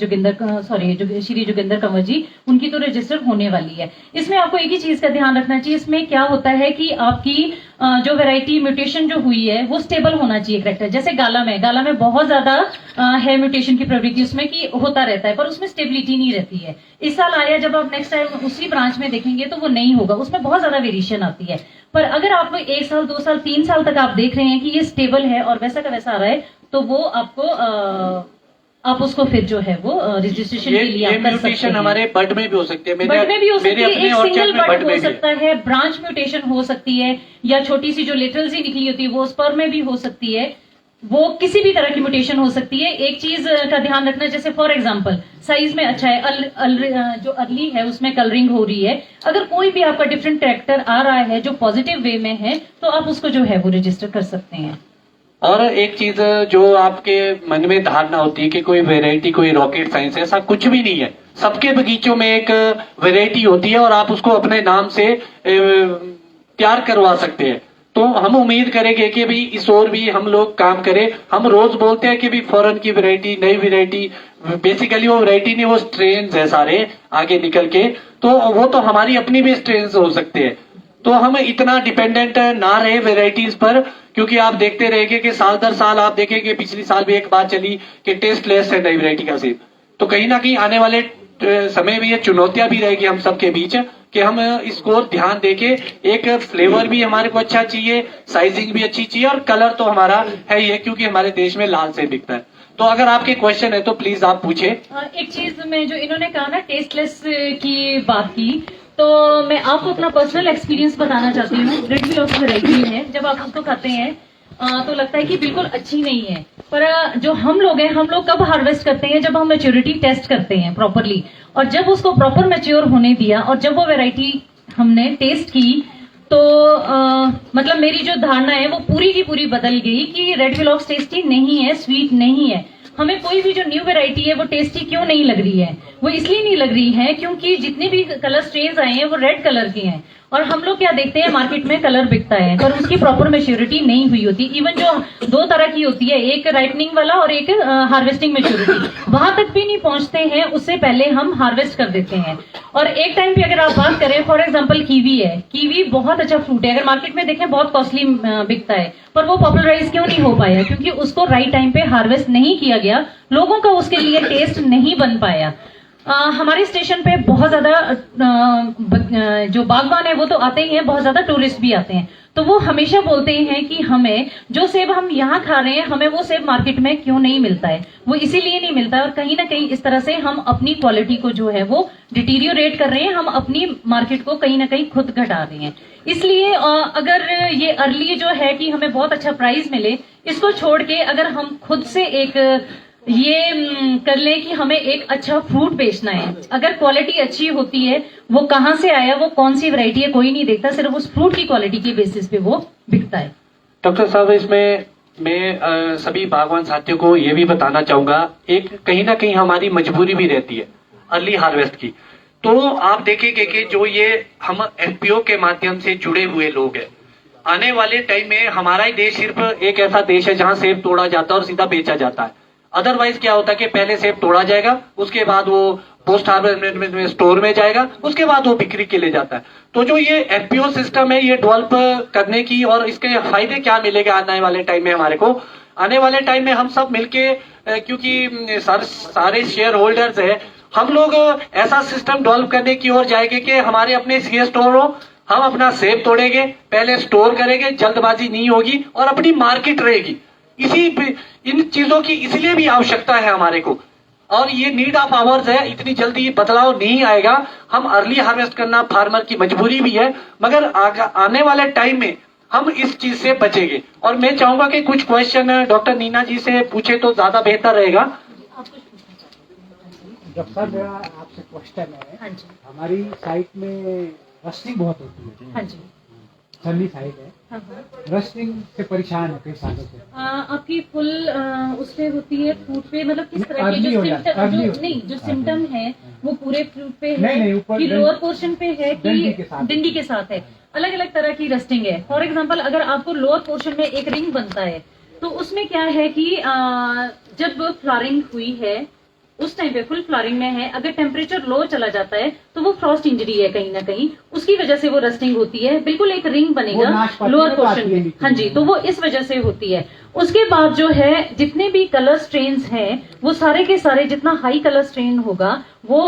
श्री जोगिंदर कंवर जी, उनकी तो रजिस्टर होने वाली है। इसमें आपको एक ही चीज का ध्यान रखना चाहिए, इसमें क्या होता है कि आपकी जो वैरायटी म्यूटेशन जो हुई है वो स्टेबल होना चाहिए करेक्टर। जैसे गाला में बहुत ज्यादा है म्यूटेशन की प्रवृत्ति उसमें कि होता रहता है, पर उसमें स्टेबिलिटी नहीं रहती है। इस साल आया, जब आप नेक्स्ट टाइम उसी ब्रांच में देखेंगे तो वो नहीं होगा, उसमें बहुत ज्यादा वेरिएशन आती है। पर अगर आप 1 साल 2 साल 3 साल तक आप देख रहे हैं कि ये स्टेबल है और वैसा का वैसा आ रहा है, तो वो आपको आप उसको फिर जो है वो रजिस्ट्रेशन के लिए आप कर सकते हैं। हमारे बड में भी हो सकती है, बड में भी हो सकती है, एक सिंगल बड हो सकता है, ब्रांच म्यूटेशन हो सकती है, या छोटी सी जो लेटरल सी निकली होती है वो स्पर्म में भी हो सकती है। वो किसी भी तरह की म्यूटेशन हो सकती है। एक चीज का ध्यान रखना, जैसे फॉर एग्जांपल साइज में अच्छा है, जो अर्ली है उसमें कलरिंग हो रही है, अगर कोई भी आपका डिफरेंट कैरेक्टर आ रहा है जो पॉजिटिव वे में है, तो आप उसको जो है वो रजिस्टर कर सकते हैं। और एक चीज जो आपके मन में धारणा होती है कि कोई वैरायटी, कोई रॉकेट साइंस, ऐसा कुछ भी नहीं है। सबके बगीचों में एक वैरायटी होती है और आप उसको अपने नाम से तैयार करवा सकते हैं। तो हम उम्मीद करेंगे कि भाई इस ओर भी हम लोग काम करें। हम रोज बोलते हैं कि भाई फॉरेन की वैरायटी, नई वैरायटी, बेसिकली वो वैरायटी नहीं, वो स्ट्रेन्स है सारे आगे निकल के, तो वो तो हमारी अपनी भी स्ट्रेन्स हो सकते हैं। तो हम इतना डिपेंडेंट ना रहे वैरायटीज पर, क्योंकि आप देखते रहेंगे कि साल दर साल आप देखेंगे, पिछली साल भी एक बात चली कि टेस्ट लेस है नई वैरायटी का सेब। तो कहीं ना कहीं आने वाले समय में ये चुनौतियां भी रहेगी हम सबके बीच कि हम इसको ध्यान देके, एक फ्लेवर भी हमारे को अच्छा चाहिए, साइजिंग भी अच्छी चाहिए, और कलर तो हमारा है ही है, क्योंकि हमारे देश में लाल सेब बिकता है। तो अगर आपके क्वेश्चन है तो प्लीज आप पूछे। एक चीज में जो इन्होंने कहा ना टेस्टलेस की बात की, तो मैं आपको अपना पर्सनल एक्सपीरियंस बताना चाहती हूँ। रेड विलॉक्स वैरायटी है, जब आप उसको खाते हैं तो लगता है कि बिल्कुल अच्छी नहीं है, पर जो हम लोग हैं, हम लोग कब हार्वेस्ट करते हैं, जब हम मैच्योरिटी टेस्ट करते हैं प्रॉपरली, और जब उसको प्रॉपर मैच्योर होने दिया और जब वो वैरायटी हमने टेस्ट की, तो मतलब मेरी जो धारणा है वो पूरी की पूरी बदल गई कि रेड विलॉक्स टेस्टी नहीं है, स्वीट नहीं है। हमें कोई भी जो न्यू वैरायटी है वो टेस्टी क्यों नहीं लग रही है? वो इसलिए नहीं लग रही है क्योंकि जितने भी कलर स्ट्रेन्स आए हैं वो रेड कलर के हैं, और हम लोग क्या देखते हैं मार्केट में कलर बिकता है पर उसकी प्रॉपर मैच्योरिटी नहीं हुई होती। इवन जो 2 तरह की होती है, एक राइपनिंग वाला और एक हार्वेस्टिंग मैच्योरिटी, वहां तक भी नहीं पहुंचते हैं, उससे पहले हम हार्वेस्ट कर देते हैं। और एक टाइम पे अगर आप बात करें, फॉर एग्जाम्पल कीवी है, कीवी बहुत अच्छा फ्रूट है, अगर मार्केट में देखें बहुत कॉस्टली बिकता है, पर वो पॉपुलराइज क्यों नहीं हो पाया? क्योंकि उसको राइट टाइम पे हार्वेस्ट नहीं किया गया, लोगों का उसके लिए टेस्ट नहीं बन पाया। हमारे स्टेशन पे बहुत ज्यादा जो बागवान है वो तो आते ही हैं, बहुत ज्यादा टूरिस्ट भी आते हैं, तो वो हमेशा बोलते हैं कि हमें जो सेब हम यहाँ खा रहे हैं, हमें वो सेब मार्केट में क्यों नहीं मिलता है। वो इसीलिए नहीं मिलता है, और कहीं ना कहीं इस तरह से हम अपनी क्वालिटी को जो है वो डिटीरियोरेट कर रहे हैं, हम अपनी मार्केट को कहीं ना कहीं खुद घटा रहे हैं। इसलिए अगर ये अर्ली जो है कि हमें बहुत अच्छा प्राइस मिले, इसको छोड़ के अगर हम खुद से एक ये कर लें कि हमें एक अच्छा फ्रूट बेचना है, अगर क्वालिटी अच्छी होती है, वो कहाँ से आया, वो कौन सी वैरायटी है, कोई नहीं देखता, सिर्फ उस फ्रूट की क्वालिटी के बेसिस पे वो बिकता है। डॉक्टर साहब, इसमें मैं सभी बागवान साथियों को ये भी बताना चाहूंगा, एक कहीं ना कहीं हमारी मजबूरी भी रहती है अर्ली हार्वेस्ट की। तो आप देखेंगे कि जो ये हम एफपीओ के माध्यम से जुड़े हुए लोग हैं, आने वाले टाइम में हमारा ही देश सिर्फ एक ऐसा देश है जहां सेब तोड़ा जाता है और सीधा बेचा जाता है। अदरवाइज क्या होता है कि पहले सेब तोड़ा जाएगा, उसके बाद वो पोस्ट हार्वेस्ट में स्टोर में जाएगा, उसके बाद वो बिक्री के लिए जाता है। तो जो ये एफपीओ सिस्टम है, ये डेवलप करने की, और इसके फायदे क्या मिलेगा आने वाले टाइम में हमारे को, आने वाले टाइम में हम सब मिलके, क्योंकि सारे शेयर होल्डर्स है, हम लोग ऐसा सिस्टम डेवलप करने की ओर जाएंगे कि हमारे अपने सीए स्टोर हो, हम अपना सेब तोड़ेंगे, पहले स्टोर करेंगे, जल्दबाजी नहीं होगी और अपनी मार्केट रहेगी। इन चीजों की इसलिए भी आवश्यकता है हमारे को। और ये नीड ऑफ आवर्स है, इतनी जल्दी बदलाव नहीं आएगा। हम अर्ली हार्वेस्ट करना फार्मर की मजबूरी भी है, मगर आने वाले टाइम में हम इस चीज से बचेंगे। और मैं चाहूंगा कि कुछ क्वेश्चन डॉक्टर नीना जी से पूछे तो ज्यादा बेहतर रहेगा। डॉक्टर साहब, मेरा आपसे क्वेश्चन है। हाँ जी। हमारी साइट में रस्टिंग बहुत होती है। हाँ जी। सनी साइट है, हाँ हाँ। रस्टिंग से परेशान है कई सालों से। आपकी फुल उस पे होती है फ्रूट पे, मतलब किस तरह के Early जो हो जाता है, सिम्टम, early जो हो- नहीं जो सिम्टम है वो पूरे फ्रूट पे है नहीं, ऊपर कि लोअर पोर्शन पे है डंडी के कि साथ। डंडी के साथ है। अलग अलग तरह की रस्टिंग है। फॉर एग्जाम्पल, अगर आपको लोअर पोर्शन में एक रिंग बनता है तो उसमें क्या है कि जब फ्लावरिंग हुई है उस टाइम पे फुल फ्लावरिंग में है, अगर टेम्परेचर लो चला जाता है तो वो फ्रॉस्ट इंजरी है कहीं ना कहीं, उसकी वजह से वो रस्टिंग होती है। बिल्कुल एक रिंग बनेगा नाश पाती लोअर है, पोर्शन पाती है में। नीचे। हाँ जी, तो वो इस वजह से होती है। उसके बाद जो है जितने भी कलर स्ट्रेन्स हैं वो सारे के सारे, जितना हाई कलर स्ट्रेन होगा वो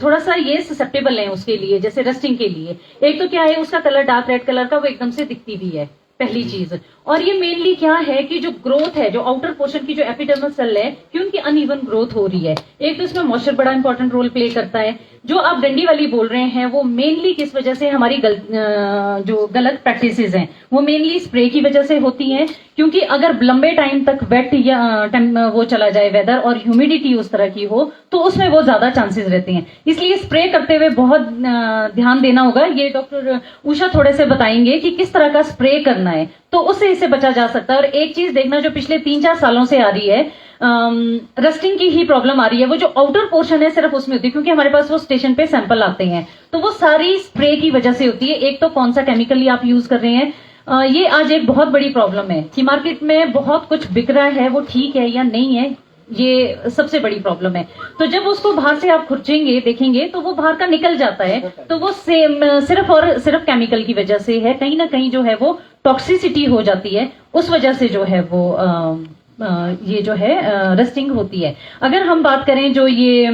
थोड़ा सा ये ससेप्टेबल है उसके लिए, जैसे रस्टिंग के लिए। एक तो क्या है, उसका कलर डार्क रेड कलर का वो एकदम से दिखती भी है, पहली चीज। और ये मेनली क्या है कि जो ग्रोथ है, जो आउटर पोर्शन की जो एपिडर्मल सेल है कि उनकी अनइवन ग्रोथ हो रही है। एक तो इसमें मॉइस्चर बड़ा इंपॉर्टेंट रोल प्ले करता है। जो आप डंडी वाली बोल रहे हैं वो मेनली किस वजह से हमारी जो गलत प्रैक्टिसेस हैं वो मेनली स्प्रे की वजह से होती हैं, क्योंकि अगर लंबे टाइम तक वेट या वो चला जाए वेदर और ह्यूमिडिटी उस तरह की हो तो उसमें वो ज्यादा चांसेस रहते हैं। इसलिए स्प्रे करते हुए बहुत ध्यान देना होगा। ये डॉक्टर उषा थोड़े से बताएंगे कि किस तरह का स्प्रे करना है, तो उससे इसे बचा जा सकता है। और एक चीज देखना जो पिछले 3-4 सालों से आ रही है, रस्टिंग की ही प्रॉब्लम आ रही है। वो जो आउटर पोर्शन है सिर्फ उसमें होती है, क्योंकि हमारे पास वो स्टेशन पे सैंपल आते हैं, तो वो सारी स्प्रे की वजह से होती है। एक तो कौन सा केमिकल आप यूज कर रहे हैं, ये आज एक बहुत बड़ी प्रॉब्लम है कि मार्केट में बहुत कुछ बिक रहा है, वो ठीक है या नहीं है, ये सबसे बड़ी प्रॉब्लम है। तो जब उसको बाहर से आप खुर्चेंगे देखेंगे तो वो बाहर का निकल जाता है, तो वो सिर्फ और सिर्फ केमिकल की वजह से है। कहीं ना कहीं जो है वो टॉक्सिसिटी हो जाती है, उस वजह से जो है वो ये जो है रस्टिंग होती है। अगर हम बात करें जो ये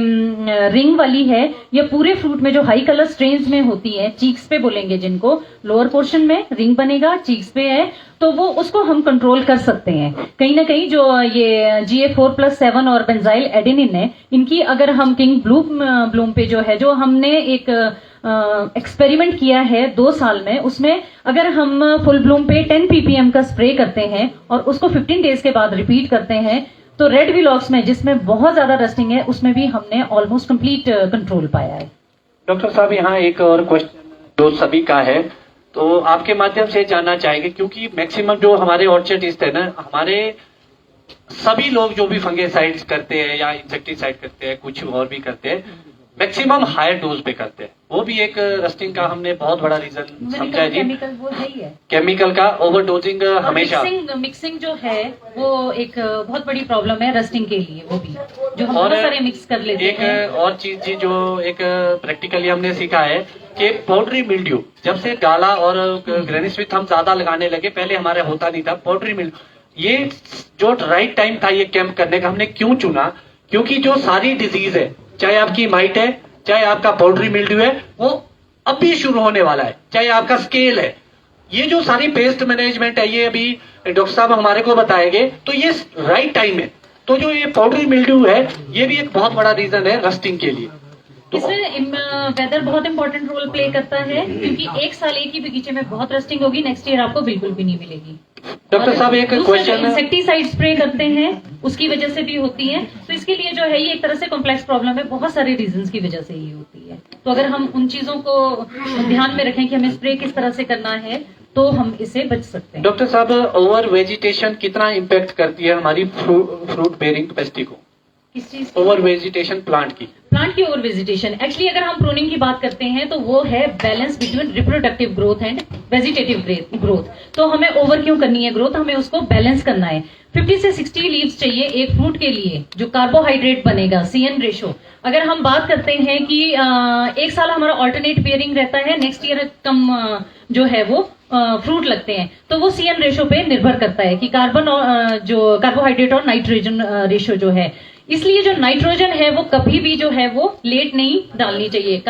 रिंग वाली है, ये पूरे फ्रूट में जो हाई कलर स्ट्रेन्स में होती है, चीक्स पे बोलेंगे जिनको, लोअर पोर्शन में रिंग बनेगा, चीक्स पे है, तो वो उसको हम कंट्रोल कर सकते हैं। कहीं ना कहीं जो ये GA4+7 और बेंजाइल एडेनिन है, इनकी अगर हम किंग ब्लूम पे जो है, जो हमने एक एक्सपेरिमेंट किया है 2 साल में, उसमें अगर हम फुल ब्लूम पे 10 ppm का स्प्रे करते हैं और उसको 15 डेज के बाद रिपीट करते हैं, तो रेड विलॉक्स में जिसमें बहुत ज्यादा रस्टिंग है उसमें भी हमने ऑलमोस्ट कंप्लीट कंट्रोल पाया है। डॉक्टर साहब, यहाँ एक और क्वेश्चन जो सभी का है, तो आपके माध्यम से जानना चाहेंगे, क्योंकि मैक्सिमम जो हमारे ऑर्चर्डिस्ट है ना, हमारे सभी लोग जो भी फंगेसाइड्स करते हैं या इंसेक्टिसाइड करते हैं, कुछ और भी करते हैं, मैक्सिमम हायर डोज पे करते हैं। वो भी एक रस्टिंग का हमने बहुत बड़ा रीजन समझा है जी। केमिकल वो है ही है, केमिकल का ओवरडोजिंग हमेशा। मिक्सिंग जो है वो एक बहुत बड़ी प्रॉब्लम है रस्टिंग के लिए, वो भी जो हम और बहुत सारे मिक्स कर लेते एक हैं। और चीज जी जो एक प्रैक्टिकली हमने सीखा है कि पाउडरी मिल्ड्यू, जब से गाला और ग्रेनिस्विथ हम ज्यादा लगाने लगे, पहले हमारे होता नहीं था पाउडरी मिल्ड्यू, ये जो राइट टाइम था ये कैंप करने का, हमने क्यों चुना, क्योंकि जो सारी डिजीज है, चाहे आपकी माइट है, चाहे आपका पाउडरी मिल्ड्यू है, वो अब भी शुरू होने वाला है, चाहे आपका स्केल है, ये जो सारी पेस्ट मैनेजमेंट है, ये अभी डॉक्टर साहब हमारे को बताएंगे, तो ये राइट टाइम है। तो जो ये पाउडरी मिल्ड्यू है, ये भी एक बहुत बड़ा रीजन है रस्टिंग के लिए। इसमें वेदर बहुत इंपॉर्टेंट रोल प्ले करता है, क्योंकि एक साल एक ही बगीचे में बहुत रस्टिंग होगी, नेक्स्ट ईयर आपको बिल्कुल भी नहीं मिलेगी। डॉक्टर साहब, एक क्वेश्चन, इंसेक्टिसाइड स्प्रे करते हैं उसकी वजह से भी होती है, तो इसके लिए जो है ये एक तरह से कॉम्प्लेक्स प्रॉब्लम है, बहुत सारे रीजंस की वजह से ये होती है। तो अगर हम उन चीजों को ध्यान में रखें कि हमें स्प्रे किस तरह से करना है, तो हम इससे बच सकते हैं। डॉक्टर साहब, ओवर वेजिटेशन कितना इम्पैक्ट करती है हमारी फ्रूट बेरिंग कैपेसिटी को? किस चीज? ओवर वेजिटेशन प्लांट की ओवर वेजिटेशन। एक्चुअली अगर हम प्रूनिंग की बात करते हैं तो वो है balance between reproductive growth and vegetative growth. तो हमें ओवर क्यों करनी है ग्रोथ, हमें उसको बैलेंस करना है। 50 से 60 लीव्स चाहिए एक फ्रूट के लिए, जो कार्बोहाइड्रेट बनेगा, CN रेशो। अगर हम बात करते हैं कि एक साल हमारा ऑल्टरनेट बियरिंग रहता है, नेक्स्ट ईयर कम जो है वो फ्रूट लगते हैं, तो वो CN रेशो पे निर्भर करता है कि जो कार्बोहाइड्रेट और नाइट्रोजन रेशो जो है। इसलिए जो नाइट्रोजन है वो कभी भी जो है वो लेट नहीं डालनी चाहिए।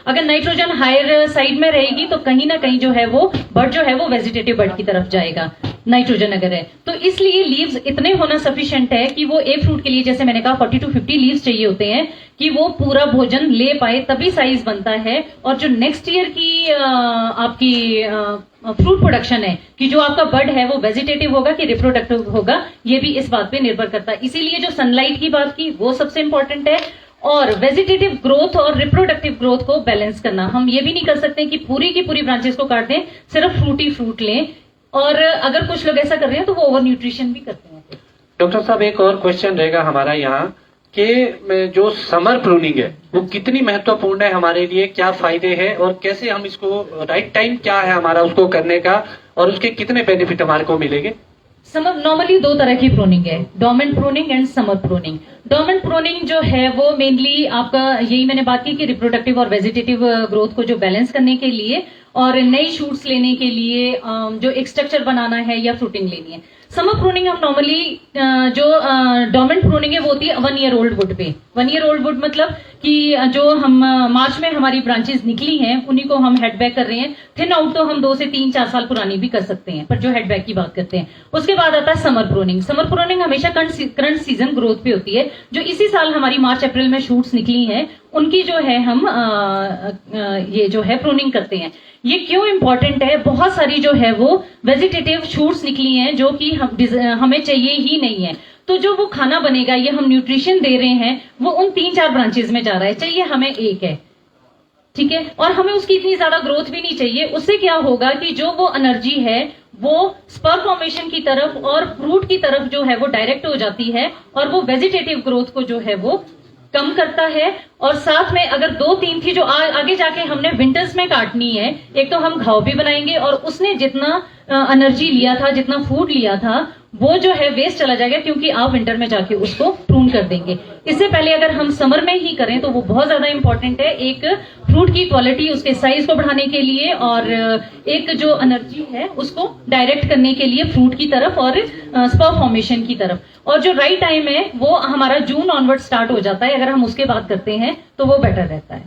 अगर नाइट्रोजन हायर साइड में रहेगी तो कहीं ना कहीं जो है वो बर्ड जो है वो वेजिटेटिव बर्ड की तरफ जाएगा। नाइट्रोजन अगर है तो इसलिए लीव्स इतने होना सफिशिएंट है कि वो एक फ्रूट के लिए, जैसे मैंने कहा 40 to 50 लीव्स चाहिए होते हैं कि वो पूरा भोजन ले पाए, तभी साइज बनता है। और जो नेक्स्ट ईयर की आपकी फ्रूट प्रोडक्शन है कि जो आपका बर्ड है वो वेजिटेटिव होगा कि रिप्रोडक्टिव होगा, ये भी इस बात पे निर्भर करता है। इसीलिए जो सनलाइट की बात की वो सबसे इंपॉर्टेंट है, और वेजिटेटिव ग्रोथ और रिप्रोडक्टिव ग्रोथ को बैलेंस करना। हम ये भी नहीं कर सकते कि पूरी की पूरी ब्रांचेस को काट दें, सिर्फ फ्रूट ही फ्रूट लें, और अगर कुछ लोग ऐसा कर रहे हैं तो वो ओवर न्यूट्रिशन भी करते हैं। डॉक्टर साहब, एक और क्वेश्चन रहेगा हमारा यहाँ कि जो समर प्रूनिंग है वो कितनी महत्वपूर्ण है हमारे लिए, क्या फायदे हैं और कैसे हम इसको, राइट टाइम क्या है हमारा उसको करने का, और उसके कितने बेनिफिट हमारे को मिलेंगे? समर नॉर्मली दो तरह की प्रूनिंग है, dormant pruning and summer pruning. Dormant pruning जो है वो मेनली आपका, यही मैंने बात की कि रिप्रोडक्टिव और वेजिटेटिव ग्रोथ को जो बैलेंस करने के लिए और नई शूट्स लेने के लिए जो एक स्ट्रक्चर बनाना है या फ्रूटिंग लेनी है। समर प्रूनिंग हम नॉर्मली जो डोर्मेंट प्रूनिंग है वो होती है 1 year old वुड पे। 1 year old वुड मतलब कि जो हम मार्च में हमारी ब्रांचेस निकली हैं उन्हीं को हम हेडबैक कर रहे हैं। थिन आउट तो हम 2 से 3-4 साल पुरानी भी कर सकते हैं, पर जो हेडबैक की बात करते हैं। उसके बाद आता है समर प्रूनिंग। समर प्रूनिंग हमेशा करंट सीजन ग्रोथ पे होती है। जो इसी साल हमारी मार्च अप्रैल में शूट्स निकली हैं उनकी जो है हम ये जो है प्रूनिंग करते हैं। ये क्यों इंपॉर्टेंट है? बहुत सारी जो है वो वेजिटेटिव शूट्स निकली हैं जो कि हमें चाहिए ही नहीं है, तो जो वो खाना बनेगा, ये हम न्यूट्रिशन दे रहे हैं, वो उन 3-4 ब्रांचेस में जा रहा है, चाहिए हमें एक है, ठीक है, और हमें उसकी इतनी ज्यादा ग्रोथ भी नहीं चाहिए। उससे क्या होगा कि जो वो एनर्जी है वो स्पर्म फॉर्मेशन की तरफ और फ्रूट की तरफ जो है वो डायरेक्ट हो जाती है, और वो वेजिटेटिव ग्रोथ को जो है वो कम करता है। और साथ में अगर 2-3 थी जो आगे जाके हमने विंटर्स में काटनी है, एक तो हम घाव भी बनाएंगे और उसने जितना एनर्जी लिया था, जितना फूड लिया था, वो जो है वेस्ट चला जाएगा, क्योंकि आप विंटर में जाके उसको प्रून कर देंगे। इससे पहले अगर हम समर में ही करें तो वो बहुत ज्यादा इंपॉर्टेंट है, एक फ्रूट की क्वालिटी, उसके साइज को बढ़ाने के लिए, और एक जो एनर्जी है उसको डायरेक्ट करने के लिए फ्रूट की तरफ और स्पर्म फॉर्मेशन की तरफ। और जो राइट टाइम है वो हमारा जून ऑनवर्ड स्टार्ट हो जाता है, अगर हम उसके बाद करते हैं तो वो बेटर रहता है।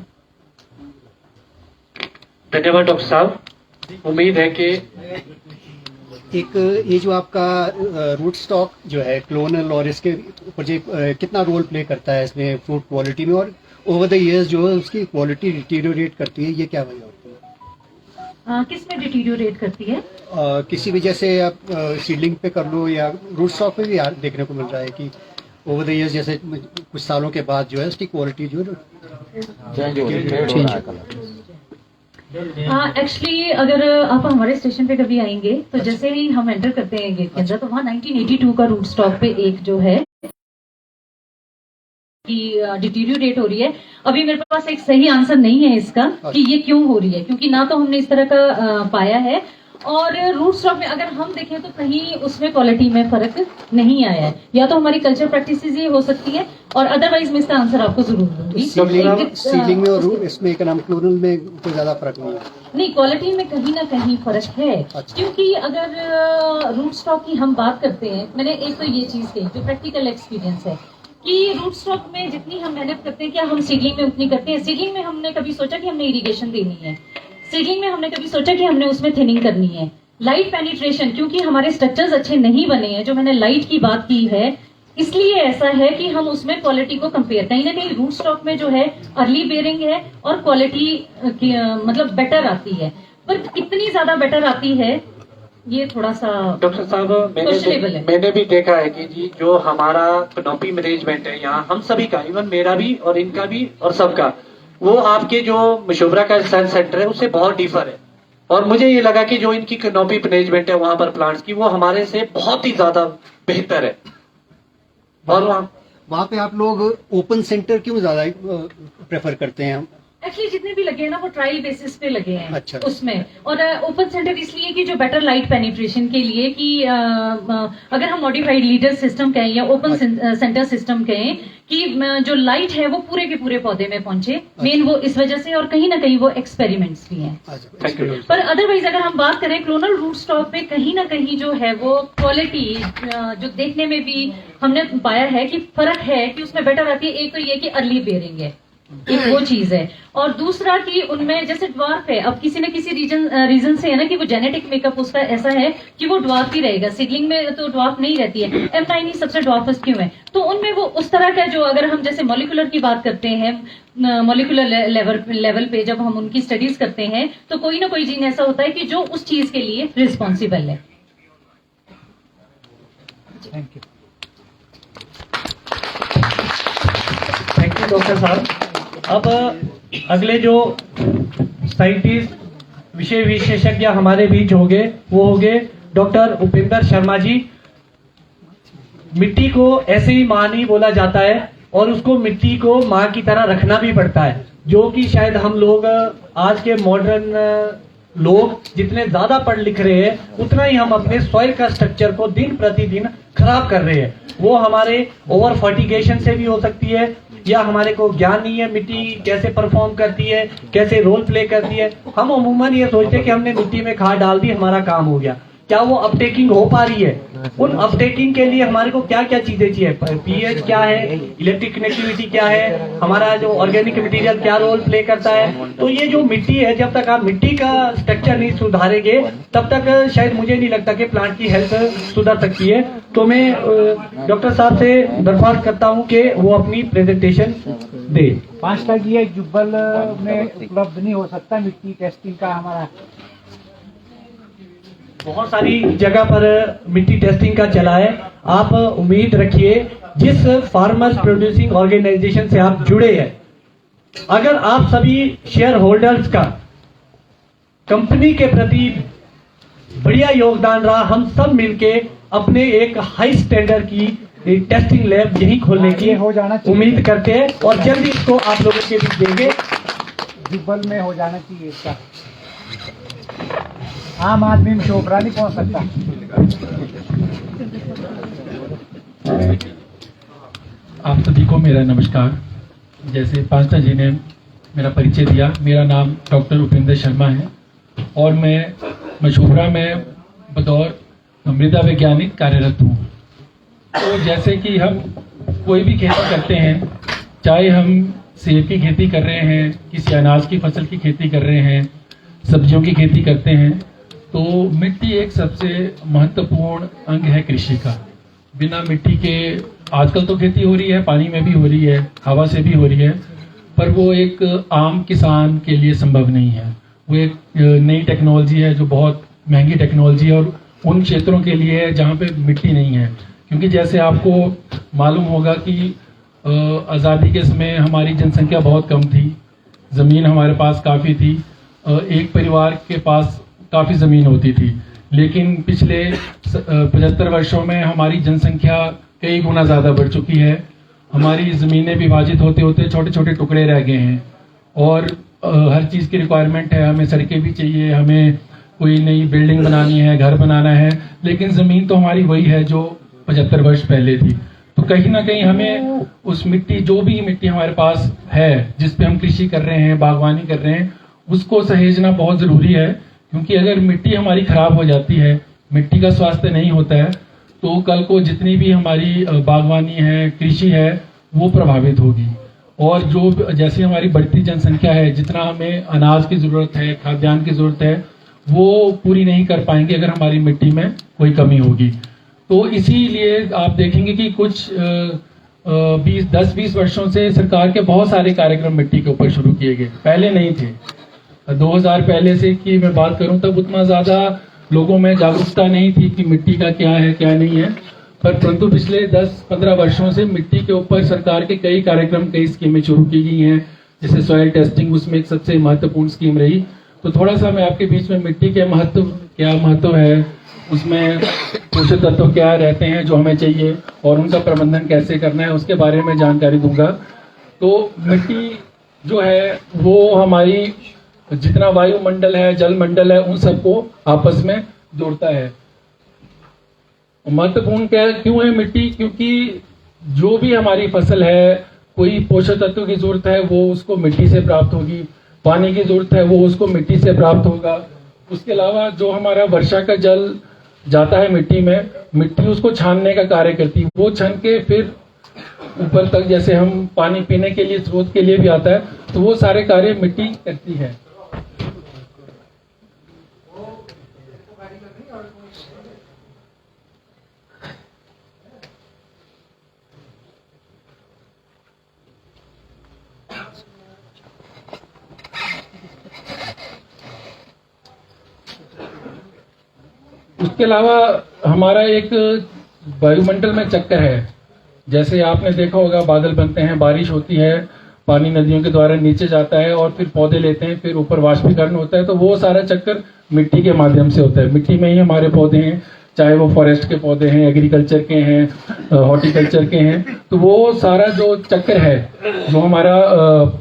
धन्यवाद डॉक्टर साहब। उम्मीद है कि एक ये जो आपका रूट स्टॉक जो है क्लोनल, और इसके ऊपर जो कितना रोल प्ले करता है इसमें फ्रूट क्वालिटी में, और ओवर द इयर्स जो है उसकी क्वालिटी डिटीरियोरेट करती है, ये क्या वजह होती है? किस में डिटीरियोरेट करती है? किसी भी, जैसे आप सीडलिंग पे कर लो या रूट स्टॉक पे भी देखने को मिल रहा है कि ओवर द इयर्स, जैसे कुछ सालों के बाद जो है उसकी क्वालिटी जो चेंज। एक्चुअली अगर आप हमारे स्टेशन पे कभी आएंगे तो जैसे ही हम एंटर करते हैं गेट के अंदर, तो वहाँ 1982 का रूट स्टॉक पे एक जो है कि डिटीरियोरेट हो रही है। अभी मेरे पास एक सही आंसर नहीं है इसका कि ये क्यों हो रही है, क्योंकि ना तो हमने इस तरह का पाया है, और रूट स्टॉक में अगर हम देखें तो कहीं उसमें क्वालिटी में फर्क नहीं आया है। या तो हमारी कल्चर प्रैक्टिसेस ये हो सकती है, और अदरवाइज मैं इसका आंसर आपको जरूर दूंगी। सीलिंग में और रूट इसमें इकोनॉमिक क्लोनल में कोई ज्यादा फर्क नहीं है? नहीं, क्वालिटी में कहीं ना कहीं फर्क है। अच्छा। क्योंकि अगर रूट स्टॉक की हम बात करते हैं, मैंने एक तो ये चीज कही जो प्रैक्टिकल एक्सपीरियंस है कि रूट स्टॉक में जितनी हम मेहनत करते हैं, क्या हम सीडलिंग में उतनी करते हैं? सीडलिंग में हमने कभी सोचा कि हमने इरिगेशन देनी है? सीडलिंग में हमने कभी सोचा कि हमने उसमें थिनिंग करनी है? लाइट पेनिट्रेशन, क्योंकि हमारे स्ट्रक्चर्स अच्छे नहीं बने हैं, जो मैंने लाइट की बात की है, इसलिए ऐसा है कि हम उसमें क्वालिटी को कंपेयर, कहीं ना कहीं रूट स्टॉक में जो है अर्ली बेयरिंग है और क्वालिटी मतलब बेटर आती है, पर कितनी ज्यादा बेटर आती है ये थोड़ा सा डॉक्टर साहब मैंने भी देखा है कि जी जो हमारा कनोपी मैनेजमेंट है यहाँ हम सभी का, इवन मेरा भी और इनका भी और सबका, वो आपके जो मशोबरा का रिसर्च सेंटर है उससे बहुत डिफर है। और मुझे ये लगा कि जो इनकी कनोपी मैनेजमेंट है वहां पर प्लांट्स की, वो हमारे से बहुत ही ज्यादा बेहतर है। और वहाँ पे आप लोग ओपन सेंटर क्यों ज्यादा प्रेफर करते हैं? एक्चुअली जितने भी लगे हैं ना वो ट्रायल बेसिस पे लगे हैं। अच्छा। उसमें और ओपन सेंटर इसलिए कि जो बेटर लाइट पेनिट्रेशन के लिए कि अगर हम मॉडिफाइड लीडर सिस्टम कहें या ओपन सेंटर सिस्टम कहें कि जो लाइट है वो पूरे के पूरे पौधे में पहुंचे, मेन वो इस वजह से, और कहीं ना कहीं वो एक्सपेरिमेंट्स भी हैं। पर अदरवाइज अगर हम बात करें क्लोनल रूट स्टॉक पे, कहीं ना कहीं जो है वो क्वालिटी जो देखने में भी हमने पाया है कि फर्क है कि उसमें बेटर आती है। एक तो ये कि अर्ली बेयरिंग है, एक वो चीज है। और दूसरा कि उनमें जैसे ड्वार्फ है, अब किसी न किसी रीजन से है ना कि वो जेनेटिक मेकअप उसका ऐसा है कि वो ड्वार्फ ही रहेगा। सीडलिंग में तो ड्वार्फ नहीं रहती है, M9 ही सबसे ड्वार्फेस्ट क्यों है? तो उनमें वो उस तरह का जो, अगर हम जैसे मॉलिक्यूलर की बात करते हैं, मॉलिक्यूलर लेवल पे जब हम उनकी स्टडीज करते हैं तो कोई ना कोई जीन ऐसा होता है कि जो उस चीज के लिए रिस्पॉन्सिबल है। Thank you. Thank you doctor साहब। अब अगले जो साइंटिस्ट विषय विशेषज्ञ हमारे बीच होंगे वो होंगे डॉक्टर उपेंद्र शर्मा जी। मिट्टी को ऐसे ही माँ नहीं बोला जाता है और उसको मिट्टी को माँ की तरह रखना भी पड़ता है, जो कि शायद हम लोग आज के मॉडर्न लोग जितने ज्यादा पढ़ लिख रहे हैं उतना ही हम अपने सॉइल का स्ट्रक्चर को दिन प्रतिदिन खराब कर रहे हैं। वो हमारे ओवर फर्टिगेशन से भी हो सकती है, या हमारे को ज्ञान नहीं है मिट्टी कैसे परफॉर्म करती है, कैसे रोल प्ले करती है। हम अमूमन ये सोचते हैं कि हमने मिट्टी में खाद डाल दी, हमारा काम हो गया। क्या वो अपटेकिंग हो पा रही है? उन अपटेकिंग के लिए हमारे को क्या क्या चीजें चाहिए? पीएच क्या है, इलेक्ट्रिक कनेक्टिविटी क्या है, हमारा जो ऑर्गेनिक मटेरियल क्या रोल प्ले करता है। तो ये जो मिट्टी है, जब तक आप मिट्टी का स्ट्रक्चर नहीं सुधारेंगे तब तक शायद मुझे नहीं लगता कि प्लांट की हेल्थ सुधर सकती है। तो मैं डॉक्टर साहब से दरख्वास्त करता हूँ कि वो अपनी प्रेजेंटेशन दे। 5 लाख ये जुब्बल में उपलब्ध नहीं हो सकता मिट्टी टेस्टिंग का हमारा? बहुत सारी जगह पर मिट्टी टेस्टिंग का चला है। आप उम्मीद रखिए जिस फार्मर्स प्रोड्यूसिंग ऑर्गेनाइजेशन से आप जुड़े हैं, अगर आप सभी शेयर होल्डर्स का कंपनी के प्रति बढ़िया योगदान रहा, हम सब मिलके अपने एक हाई स्टैंडर्ड की एक टेस्टिंग लैब यही खोलने की हो जाना चाहिए। उम्मीद करते हैं और जल्दी इसको आप लोगों के बीच देंगे। जुब्बल में हो जाना चाहिए इसका। आम आदमी में चोपड़ा नहीं पहुंच सकता। आप सभी को मेरा नमस्कार। जैसे पांचटा जी ने मेरा परिचय दिया, मेरा नाम डॉक्टर उपेंद्र शर्मा है और मैं मशहूरा में बतौर मृदा वैज्ञानिक कार्यरत हूँ। तो जैसे कि हम कोई भी खेती करते हैं, चाहे हम सेब की खेती कर रहे हैं, किसी अनाज की फसल की खेती कर रहे हैं, सब्जियों की खेती करते हैं, तो मिट्टी एक सबसे महत्वपूर्ण अंग है कृषि का। बिना मिट्टी के आजकल तो खेती हो रही है, पानी में भी हो रही है, हवा से भी हो रही है, पर वो एक आम किसान के लिए संभव नहीं है। वो एक नई टेक्नोलॉजी है जो बहुत महंगी टेक्नोलॉजी है और उन क्षेत्रों के लिए है जहाँ पे मिट्टी नहीं है। क्योंकि जैसे आपको मालूम होगा कि आज़ादी के समय हमारी जनसंख्या बहुत कम थी, ज़मीन हमारे पास काफ़ी थी, एक परिवार के पास काफ़ी ज़मीन होती थी। लेकिन पिछले 75 वर्षों में हमारी जनसंख्या कई गुना ज़्यादा बढ़ चुकी है। हमारी ज़मीनें विभाजित होते होते छोटे छोटे टुकड़े रह गए हैं और हर चीज़ की रिक्वायरमेंट है। हमें सड़कें भी चाहिए, हमें कोई नई बिल्डिंग बनानी है, घर बनाना है, लेकिन ज़मीन तो हमारी वही है जो 75 वर्ष पहले थी। तो कहीं ना कहीं हमें उस मिट्टी, जो भी मिट्टी हमारे पास है जिस पे हम कृषि कर रहे हैं, बागवानी कर रहे हैं, उसको सहेजना बहुत ज़रूरी है। क्योंकि अगर मिट्टी हमारी खराब हो जाती है, मिट्टी का स्वास्थ्य नहीं होता है, तो कल को जितनी भी हमारी बागवानी है, कृषि है, वो प्रभावित होगी। और जो जैसे हमारी बढ़ती जनसंख्या है, जितना हमें अनाज की ज़रूरत है, खाद्यान्न की ज़रूरत है, वो पूरी नहीं कर पाएंगे अगर हमारी मिट्टी में कोई कमी होगी। तो इसीलिए आप देखेंगे कि कुछ 10-20 वर्षों से सरकार के बहुत सारे कार्यक्रम मिट्टी के ऊपर शुरू किए गए, पहले नहीं थे। 2000 पहले से की मैं बात करूं तब उतना ज़्यादा लोगों में जागरूकता नहीं थी कि मिट्टी का क्या है क्या नहीं है, परंतु पिछले 10-15 वर्षों से मिट्टी के ऊपर सरकार के कई कार्यक्रम, कई स्कीमें शुरू की गई हैं। जैसे सॉइल टेस्टिंग उसमें एक सबसे महत्वपूर्ण स्कीम रही। तो थोड़ा सा मैं आपके बीच में मिट्टी के महत्व है, उसमें पोषक तत्व क्या रहते हैं जो हमें चाहिए और उनका प्रबंधन कैसे करना है, उसके बारे में जानकारी दूंगा। तो मिट्टी जो है वो हमारी जितना वायुमंडल है, जल मंडल है, उन सबको आपस में जोड़ता है। महत्वपूर्ण क्यों है मिट्टी? क्योंकि जो भी हमारी फसल है, कोई पोषक तत्व की जरूरत है वो उसको मिट्टी से प्राप्त होगी, पानी की जरूरत है वो उसको मिट्टी से प्राप्त होगा। उसके अलावा जो हमारा वर्षा का जल जाता है मिट्टी में, मिट्टी उसको छानने का कार्य करती है, वो छान के फिर ऊपर तक जैसे हम पानी पीने के लिए स्रोत के लिए भी आता है, तो वो सारे कार्य मिट्टी करती है। उसके अलावा हमारा एक वायुमंडल में चक्कर है। जैसे आपने देखा होगा, बादल बनते हैं, बारिश होती है, पानी नदियों के द्वारा नीचे जाता है और फिर पौधे लेते हैं, फिर ऊपर वाष्पीकरण होता है। तो वो सारा चक्कर मिट्टी के माध्यम से होता है। मिट्टी में ही हमारे पौधे हैं, चाहे वो फॉरेस्ट के पौधे हैं, एग्रीकल्चर के हैं, हॉर्टिकल्चर के हैं। तो वो सारा जो चक्कर है, जो हमारा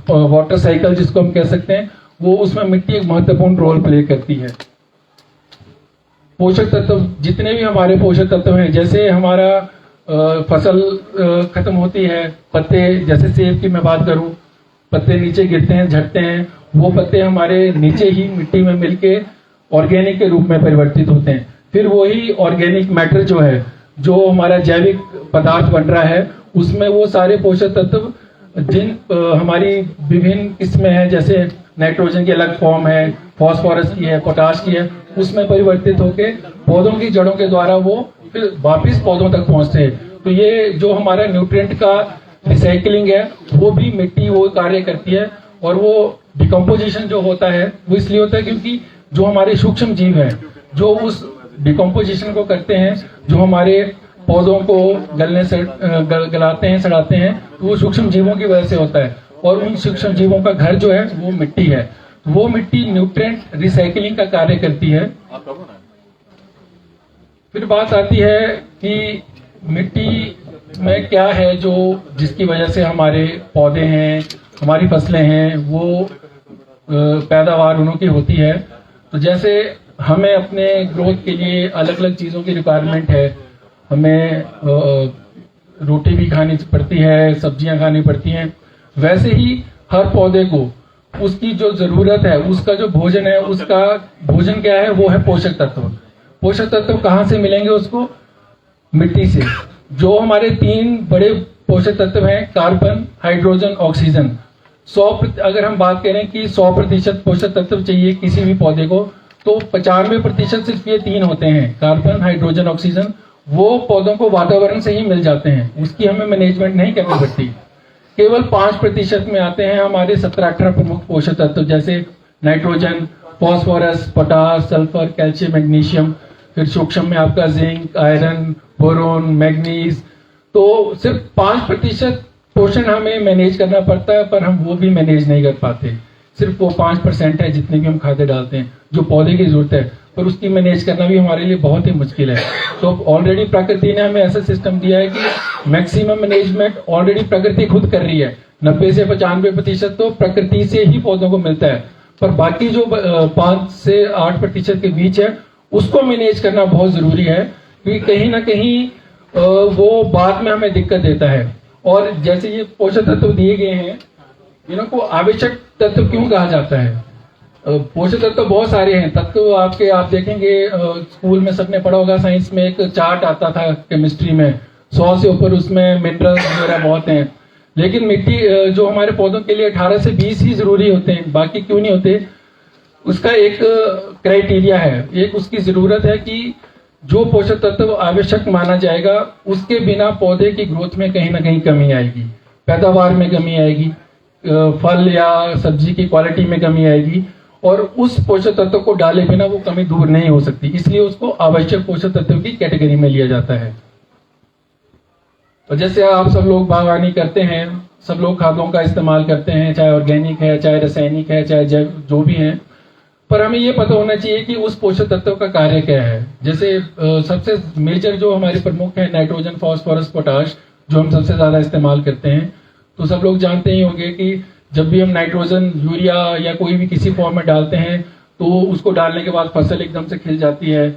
वाटर साइकिल जिसको हम कह सकते हैं, वो उसमें मिट्टी एक महत्वपूर्ण रोल प्ले करती है। पोषक तत्व, जितने भी हमारे पोषक तत्व हैं, जैसे हमारा फसल खत्म होती है, पत्ते, जैसे सेब की मैं बात करूं, पत्ते नीचे गिरते हैं, झड़ते हैं, वो पत्ते हमारे नीचे ही मिट्टी में मिलके ऑर्गेनिक के रूप में परिवर्तित होते हैं। फिर वही ऑर्गेनिक मैटर जो है, जो हमारा जैविक पदार्थ बन रहा है, उसमें वो सारे पोषक तत्व जिन हमारी विभिन्न किस्में हैं, जैसे नाइट्रोजन की अलग फॉर्म है, फास्फोरस की है, पोटाश की है, उसमें परिवर्तित होके पौधों की जड़ों के द्वारा वो फिर वापस पौधों तक पहुंचते हैं। तो ये जो हमारा न्यूट्रिएंट का रिसाइकलिंग है, वो भी मिट्टी वो कार्य करती है। और वो डिकम्पोजिशन जो होता है वो इसलिए होता है क्योंकि जो हमारे सूक्ष्म जीव हैं, जो उस डिकम्पोजिशन को करते हैं, जो हमारे पौधों को गलने से गलाते हैं, सड़ाते हैं, तो वो सूक्ष्म जीवों की वजह से होता है। और उन सूक्ष्म जीवों का घर जो है वो मिट्टी है। वो मिट्टी न्यूट्रिएंट रिसाइकलिंग का कार्य करती है। फिर बात आती है कि मिट्टी में क्या है जो जिसकी वजह से हमारे पौधे हैं, हमारी फसलें हैं, वो पैदावार उन्हों की होती है। तो जैसे हमें अपने ग्रोथ के लिए अलग अलग चीज़ों की रिक्वायरमेंट है। हमें रोटी भी खानी पड़ती है, सब्जियां खानी पड़ती हैं। वैसे ही हर पौधे को उसकी जो जरूरत है, उसका जो भोजन है, उसका भोजन क्या है, वो है पोषक तत्व। पोषक तत्व कहाँ से मिलेंगे उसको? मिट्टी से। जो हमारे 3 बड़े पोषक तत्व हैं, कार्बन, हाइड्रोजन, ऑक्सीजन। अगर हम बात करें कि 100% पोषक तत्व चाहिए किसी भी पौधे को, तो 95% सिर्फ ये 3 होते हैं, कार्बन, हाइड्रोजन, ऑक्सीजन। वो पौधों को वातावरण से ही मिल जाते हैं, उसकी हमें मैनेजमेंट नहीं करनी पड़ती। केवल 5% में आते हैं हमारे 17-18 प्रमुख पोषक तत्व, जैसे nitrogen, phosphorus, potash, sulphur, calcium, magnesium. फिर सूक्ष्म में आपका जिंक, आयरन, बोरोन, मैग्नीज। तो सिर्फ 5% पोषण हमें मैनेज करना पड़ता है, पर हम वो भी मैनेज नहीं कर पाते। सिर्फ वो 5% है जितने भी हम खाद्य डालते हैं, जो पौधे की जरूरत है, पर उसकी मैनेज करना भी हमारे लिए बहुत ही मुश्किल है। तो ऑलरेडी प्रकृति ने हमें ऐसा सिस्टम दिया है कि मैक्सिमम मैनेजमेंट ऑलरेडी प्रकृति खुद कर रही है। 90 से 95% तो प्रकृति से ही पौधों को मिलता है, पर बाकी जो 5 से 8% के बीच है, उसको मैनेज करना बहुत जरूरी है, क्योंकि कहीं ना कहीं वो बाद में हमें दिक्कत देता है। और जैसे ये पोषक तत्व दिए गए हैं, इन्हों को आवश्यक तत्व क्यों कहा जाता है? पोषक तत्व बहुत सारे हैं। तत्व आप देखेंगे, स्कूल में सबने पढ़ा होगा, साइंस में एक चार्ट आता था केमिस्ट्री में, 100 से ऊपर उसमें मिनरल्स वगैरह बहुत हैं। लेकिन मिट्टी जो हमारे पौधों के लिए 18 से 20 ही जरूरी होते हैं, बाकी क्यों नहीं होते? उसका एक क्राइटेरिया है, एक उसकी जरूरत है कि जो पोषक तत्व आवश्यक माना जाएगा, उसके बिना पौधे की ग्रोथ में कहीं ना कहीं कमी आएगी, पैदावार में कमी आएगी, फल या सब्जी की क्वालिटी में कमी आएगी। और उस पोषक तत्व को डाले बिना वो कमी दूर नहीं हो सकती, इसलिए उसको आवश्यक पोषक तत्व की कैटेगरी में लिया जाता है। तो जैसे आप सब लोग बागवानी करते हैं, सब लोग खादों का इस्तेमाल करते हैं, चाहे ऑर्गेनिक है, चाहे रासायनिक है, चाहे जैव, जो भी है, पर हमें ये पता होना चाहिए कि उस पोषक तत्व का कार्य क्या है। जैसे सबसे मेजर जो हमारे प्रमुख है, नाइट्रोजन, फास्फोरस, पोटाश, जो हम सबसे ज्यादा इस्तेमाल करते हैं। तो सब लोग जानते ही होंगे कि जब भी हम नाइट्रोजन, यूरिया या कोई भी किसी फॉर्म में डालते हैं, तो उसको डालने के बाद फसल एकदम से खिल जाती है,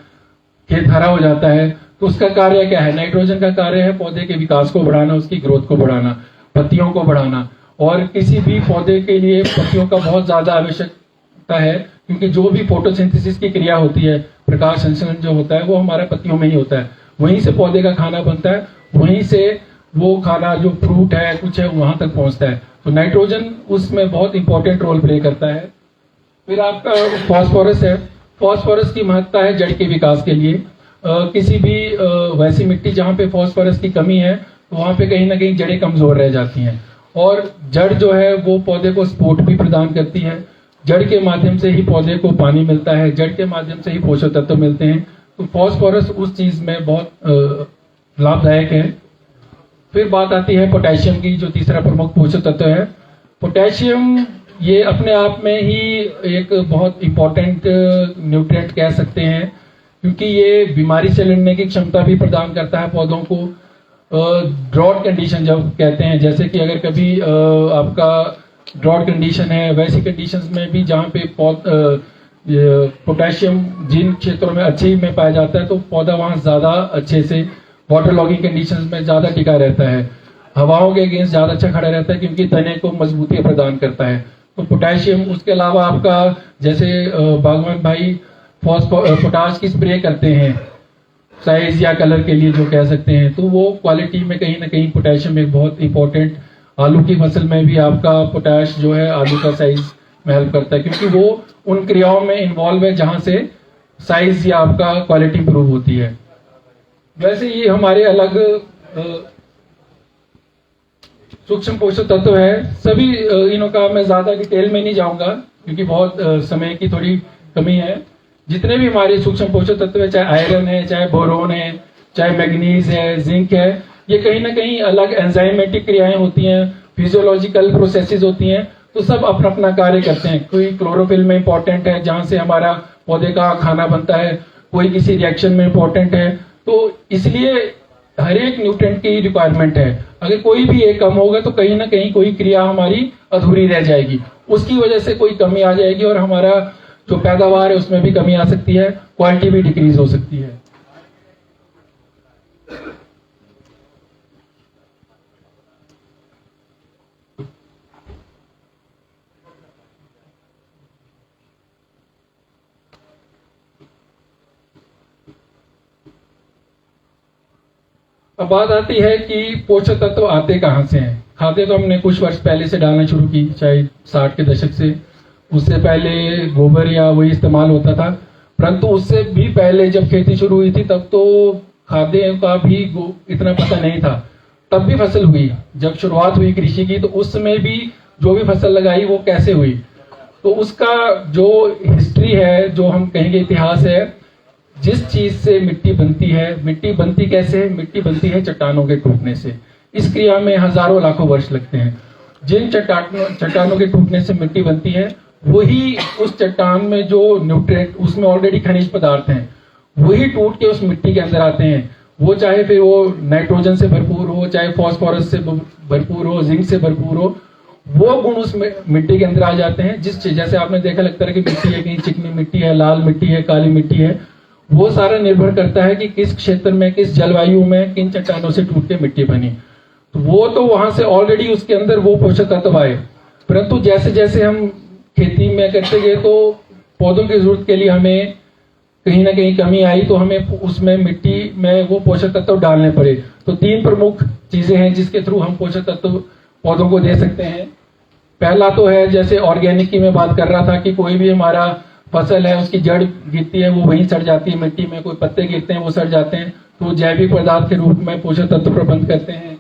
खेत हरा हो जाता है। तो उसका कार्य क्या है? नाइट्रोजन का कार्य है पौधे के विकास को बढ़ाना, उसकी ग्रोथ को बढ़ाना, पत्तियों को बढ़ाना। और किसी भी पौधे के लिए पत्तियों का बहुत ज्यादा आवश्यकता है, क्योंकि जो भी फोटोसिंथेसिस की क्रिया होती है, प्रकाश संश्लेषण जो होता है, वो हमारे पत्तियों में ही होता है। वहीं से पौधे का खाना बनता है, वहीं से वो खाना जो फ्रूट है कुछ है वहां तक पहुंचता है। तो नाइट्रोजन उसमें बहुत इंपॉर्टेंट रोल प्ले करता है। फिर आपका फॉस्फोरस है। फॉस्फोरस की महत्ता है जड़ के विकास के लिए। किसी भी वैसी मिट्टी जहाँ पे फॉस्फोरस की कमी है तो वहाँ पे कहीं ना कहीं जड़ें कमजोर रह जाती हैं, और जड़ जो है वो पौधे को सपोर्ट भी प्रदान करती है। जड़ के माध्यम से ही पौधे को पानी मिलता है, जड़ के माध्यम से ही पोषक तत्व मिलते हैं। तो फॉस्फोरस उस चीज में बहुत लाभदायक है। फिर बात आती है पोटेशियम की, जो तीसरा प्रमुख पोषक तत्व है। पोटेशियम ये अपने आप में ही एक बहुत इंपॉर्टेंट न्यूट्रिएंट कह सकते हैं, क्योंकि ये बीमारी से लड़ने की क्षमता भी प्रदान करता है पौधों को। ड्रॉट कंडीशन जब कहते हैं, जैसे कि अगर कभी आपका ड्रॉट कंडीशन है, वैसी कंडीशंस में भी जहाँ पे पोटेशियम जिन क्षेत्रों में अच्छे में पाया जाता है तो पौधा वहाँ ज्यादा अच्छे से, वाटर लॉगिंग कंडीशंस में ज्यादा टिका रहता है, हवाओं के अगेंस्ट ज्यादा अच्छा खड़ा रहता है, क्योंकि तने को मजबूती प्रदान करता है। तो पोटेशियम, उसके अलावा आपका जैसे बागवान भाई पोटाश की स्प्रे करते हैं साइज या कलर के लिए जो कह सकते हैं, तो वो क्वालिटी में कहीं ना कहीं पोटेशियम एक बहुत इंपॉर्टेंट, आलू की फसल में भी आपका पोटाश जो है आलू का साइज में हेल्प करता है, क्योंकि वो उन क्रियाओं में इन्वॉल्व है जहां से साइज या आपका क्वालिटी इंप्रूव होती है। वैसे ये हमारे अलग सूक्ष्म पोषक तत्व है। सभी इनों का मैं ज्यादा डिटेल में नहीं जाऊंगा क्योंकि बहुत समय की थोड़ी कमी है। जितने भी हमारे सूक्ष्म पोषक तत्व है, चाहे आयरन है, चाहे बोरोन है, चाहे मैग्नीज है, जिंक है, ये कहीं ना कहीं अलग एंजाइमेटिक क्रियाएं होती हैं, फिजियोलॉजिकल प्रोसेसेस होती हैं, तो सब अपना अपना कार्य करते हैं। कोई क्लोरोफिल में इंपॉर्टेंट है जहां से हमारा पौधे का खाना बनता है, कोई किसी रिएक्शन में इंपॉर्टेंट है। तो इसलिए हर एक न्यूट्रिएंट की रिक्वायरमेंट है। अगर कोई भी एक कम होगा तो कहीं ना कहीं कोई क्रिया हमारी अधूरी रह जाएगी, उसकी वजह से कोई कमी आ जाएगी और हमारा जो पैदावार है उसमें भी कमी आ सकती है, क्वालिटी भी डिक्रीज हो सकती है। अब बात आती है कि पोषक तत्व आते कहां से हैं। खाद्य तो हमने कुछ वर्ष पहले से डालना शुरू की, चाहे 60 के दशक से। उससे पहले गोबर या वही इस्तेमाल होता था, परंतु उससे भी पहले जब खेती शुरू हुई थी तब तो खाद्य का भी इतना पता नहीं था। तब भी फसल हुई, जब शुरुआत हुई कृषि की तो उस समय भी जो भी फसल लगाई वो कैसे हुई, तो उसका जो हिस्ट्री है, जो हम कहेंगे इतिहास है, जिस चीज से मिट्टी बनती है, मिट्टी बनती कैसे है? मिट्टी बनती है चट्टानों के टूटने से। इस क्रिया में हजारों लाखों वर्ष लगते हैं। जिन चट्टानों के टूटने से मिट्टी बनती है, वही उस चट्टान में जो न्यूट्रिएंट, उसमें ऑलरेडी खनिज पदार्थ हैं, वही टूट के उस मिट्टी के अंदर आते हैं। वो चाहे फिर वो नाइट्रोजन से भरपूर हो, चाहे फॉस्फोरस से भरपूर हो, जिंक से भरपूर हो, वो गुण उस मिट्टी के अंदर आ जाते हैं। जैसे आपने देखा, लगता है कि मिट्टी है, कहीं चिकनी मिट्टी है, लाल मिट्टी है, काली मिट्टी है, वो सारा निर्भर करता है कि किस क्षेत्र में, किस जलवायु में, किन चट्टानों से टूट के मिट्टी बनी। तो वो तो वहां से ऑलरेडी उसके अंदर वो पोषक तत्व आए, परंतु जैसे जैसे हम खेती में करते गए तो पौधों की जरूरत के लिए हमें कहीं ना कहीं कमी आई, तो हमें उसमें मिट्टी में वो पोषक तत्व डालने पड़े। तो 3 प्रमुख चीजें हैं जिसके थ्रू हम पोषक तत्व पौधों को दे सकते हैं। पहला तो है, जैसे ऑर्गेनिक की मैं बात कर रहा था, कि कोई भी हमारा फसल है, उसकी जड़ गिरती है वो वहीं सड़ जाती है मिट्टी में, कोई पत्ते गिरते हैं वो सड़ जाते हैं, तो जैविक पदार्थ के रूप में पोषक तत्व प्रबंध करते हैं।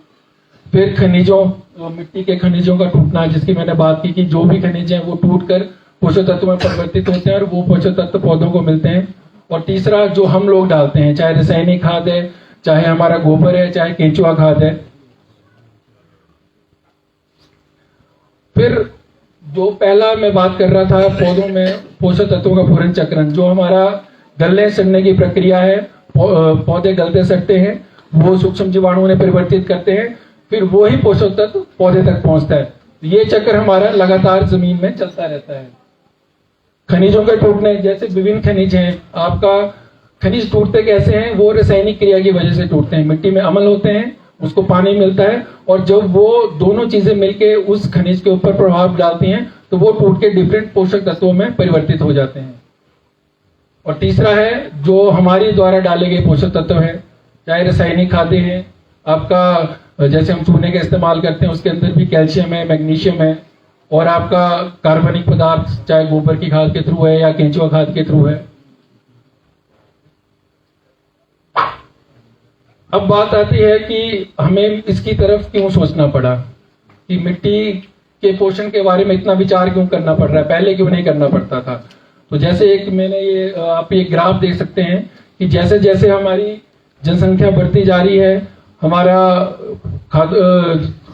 फिर खनिजों, मिट्टी के खनिजों का टूटना, जिसकी मैंने बात की कि जो भी खनिज हैं वो टूट कर पोषक तत्व में परिवर्तित होते हैं और वो पोषक तत्व पौधों को मिलते हैं। और तीसरा, जो हम लोग डालते हैं, चाहे रासायनिक खाद है, चाहे हमारा गोबर है, चाहे केंचुआ खाद है। फिर जो पहला मैं बात कर रहा था, पौधों में पोषक तत्वों का पूर्ण चक्रण, जो हमारा गलने सड़ने की प्रक्रिया है, पौधे गलते सड़ते हैं, वो सूक्ष्म जीवाणु उन्हें परिवर्तित करते हैं, फिर वो ही पोषक तत्व पौधे तक पहुंचता है। ये चक्र हमारा लगातार जमीन में चलता रहता है। खनिजों के टूटने, जैसे विभिन्न खनिज हैं, आपका खनिज टूटते कैसे हैं? वो रासायनिक क्रिया की वजह से टूटते हैं। मिट्टी में अम्ल होते हैं, उसको पानी मिलता है, और जब वो दोनों चीजें मिलके उस खनिज के ऊपर प्रभाव डालती हैं तो वो टूट के डिफरेंट पोषक तत्वों में परिवर्तित हो जाते हैं। और तीसरा है, जो हमारे द्वारा डाले गए पोषक तत्व है, चाहे रासायनिक खादें हैं, आपका जैसे हम चूने का इस्तेमाल करते हैं उसके अंदर भी कैल्शियम है, मैग्नीशियम है, और आपका कार्बनिक पदार्थ चाहे गोबर की खाद के थ्रू है या केंचुआ खाद के थ्रू है। अब बात आती है कि हमें इसकी तरफ क्यों सोचना पड़ा, कि मिट्टी के पोषण के बारे में इतना विचार क्यों करना पड़ रहा है, पहले क्यों नहीं करना पड़ता था। तो जैसे एक मैंने ये आप ये ग्राफ देख सकते हैं कि जैसे जैसे हमारी जनसंख्या बढ़ती जा रही है, हमारा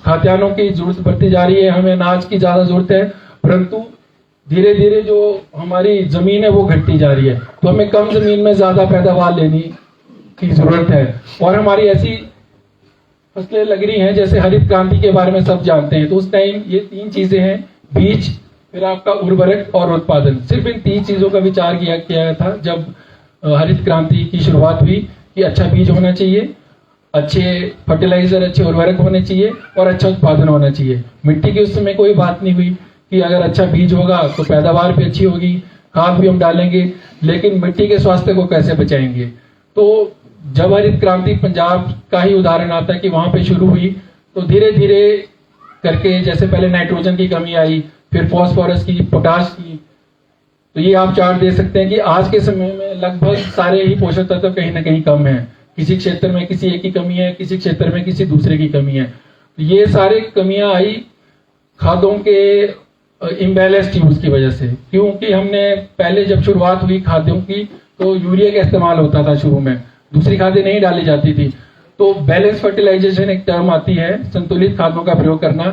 खाद्यान्नों की जरूरत बढ़ती जा रही है, हमें अनाज की ज्यादा जरूरत है, परंतु धीरे धीरे जो हमारी जमीन है वो घटती जा रही है। तो हमें कम जमीन में ज्यादा पैदावार लेनी की जरूरत है, और हमारी ऐसी फसलें लग रही हैं जैसे हरित क्रांति के बारे में सब जानते हैं। तो उस टाइम ये 3 चीजें हैं, बीज, फिर आपका उर्वरक और उत्पादन। सिर्फ इन 3 चीजों का विचार किया था जब हरित क्रांति की शुरुआत हुई, कि अच्छा बीज होना चाहिए, अच्छे फर्टिलाइजर, अच्छे उर्वरक होने चाहिए और अच्छा उत्पादन होना चाहिए। मिट्टी की उस समय कोई बात नहीं हुई कि अगर अच्छा बीज होगा तो पैदावार भी अच्छी होगी, खाद भी हम डालेंगे, लेकिन मिट्टी के स्वास्थ्य को कैसे बचाएंगे। तो जब हरित क्रांति पंजाब का ही उदाहरण आता है कि वहां पे शुरू हुई, तो धीरे धीरे करके जैसे पहले नाइट्रोजन की कमी आई, फिर फास्फोरस की, पोटाश की। तो ये आप चार्ट दे सकते हैं कि आज के समय में लगभग सारे ही पोषक तत्व कहीं ना कहीं कम है। किसी क्षेत्र में किसी एक की कमी है, किसी क्षेत्र में किसी दूसरे की कमी है। तो ये सारे कमियां आई खादों के इम्बैलेंस्ड यूज की वजह से, क्योंकि हमने पहले जब शुरुआत हुई खाद्यों की तो यूरिया का इस्तेमाल होता था शुरू में, दूसरी खादें नहीं डाली जाती थी। तो बैलेंस फर्टिलाइजेशन एक टर्म आती है, संतुलित खादों का प्रयोग करना।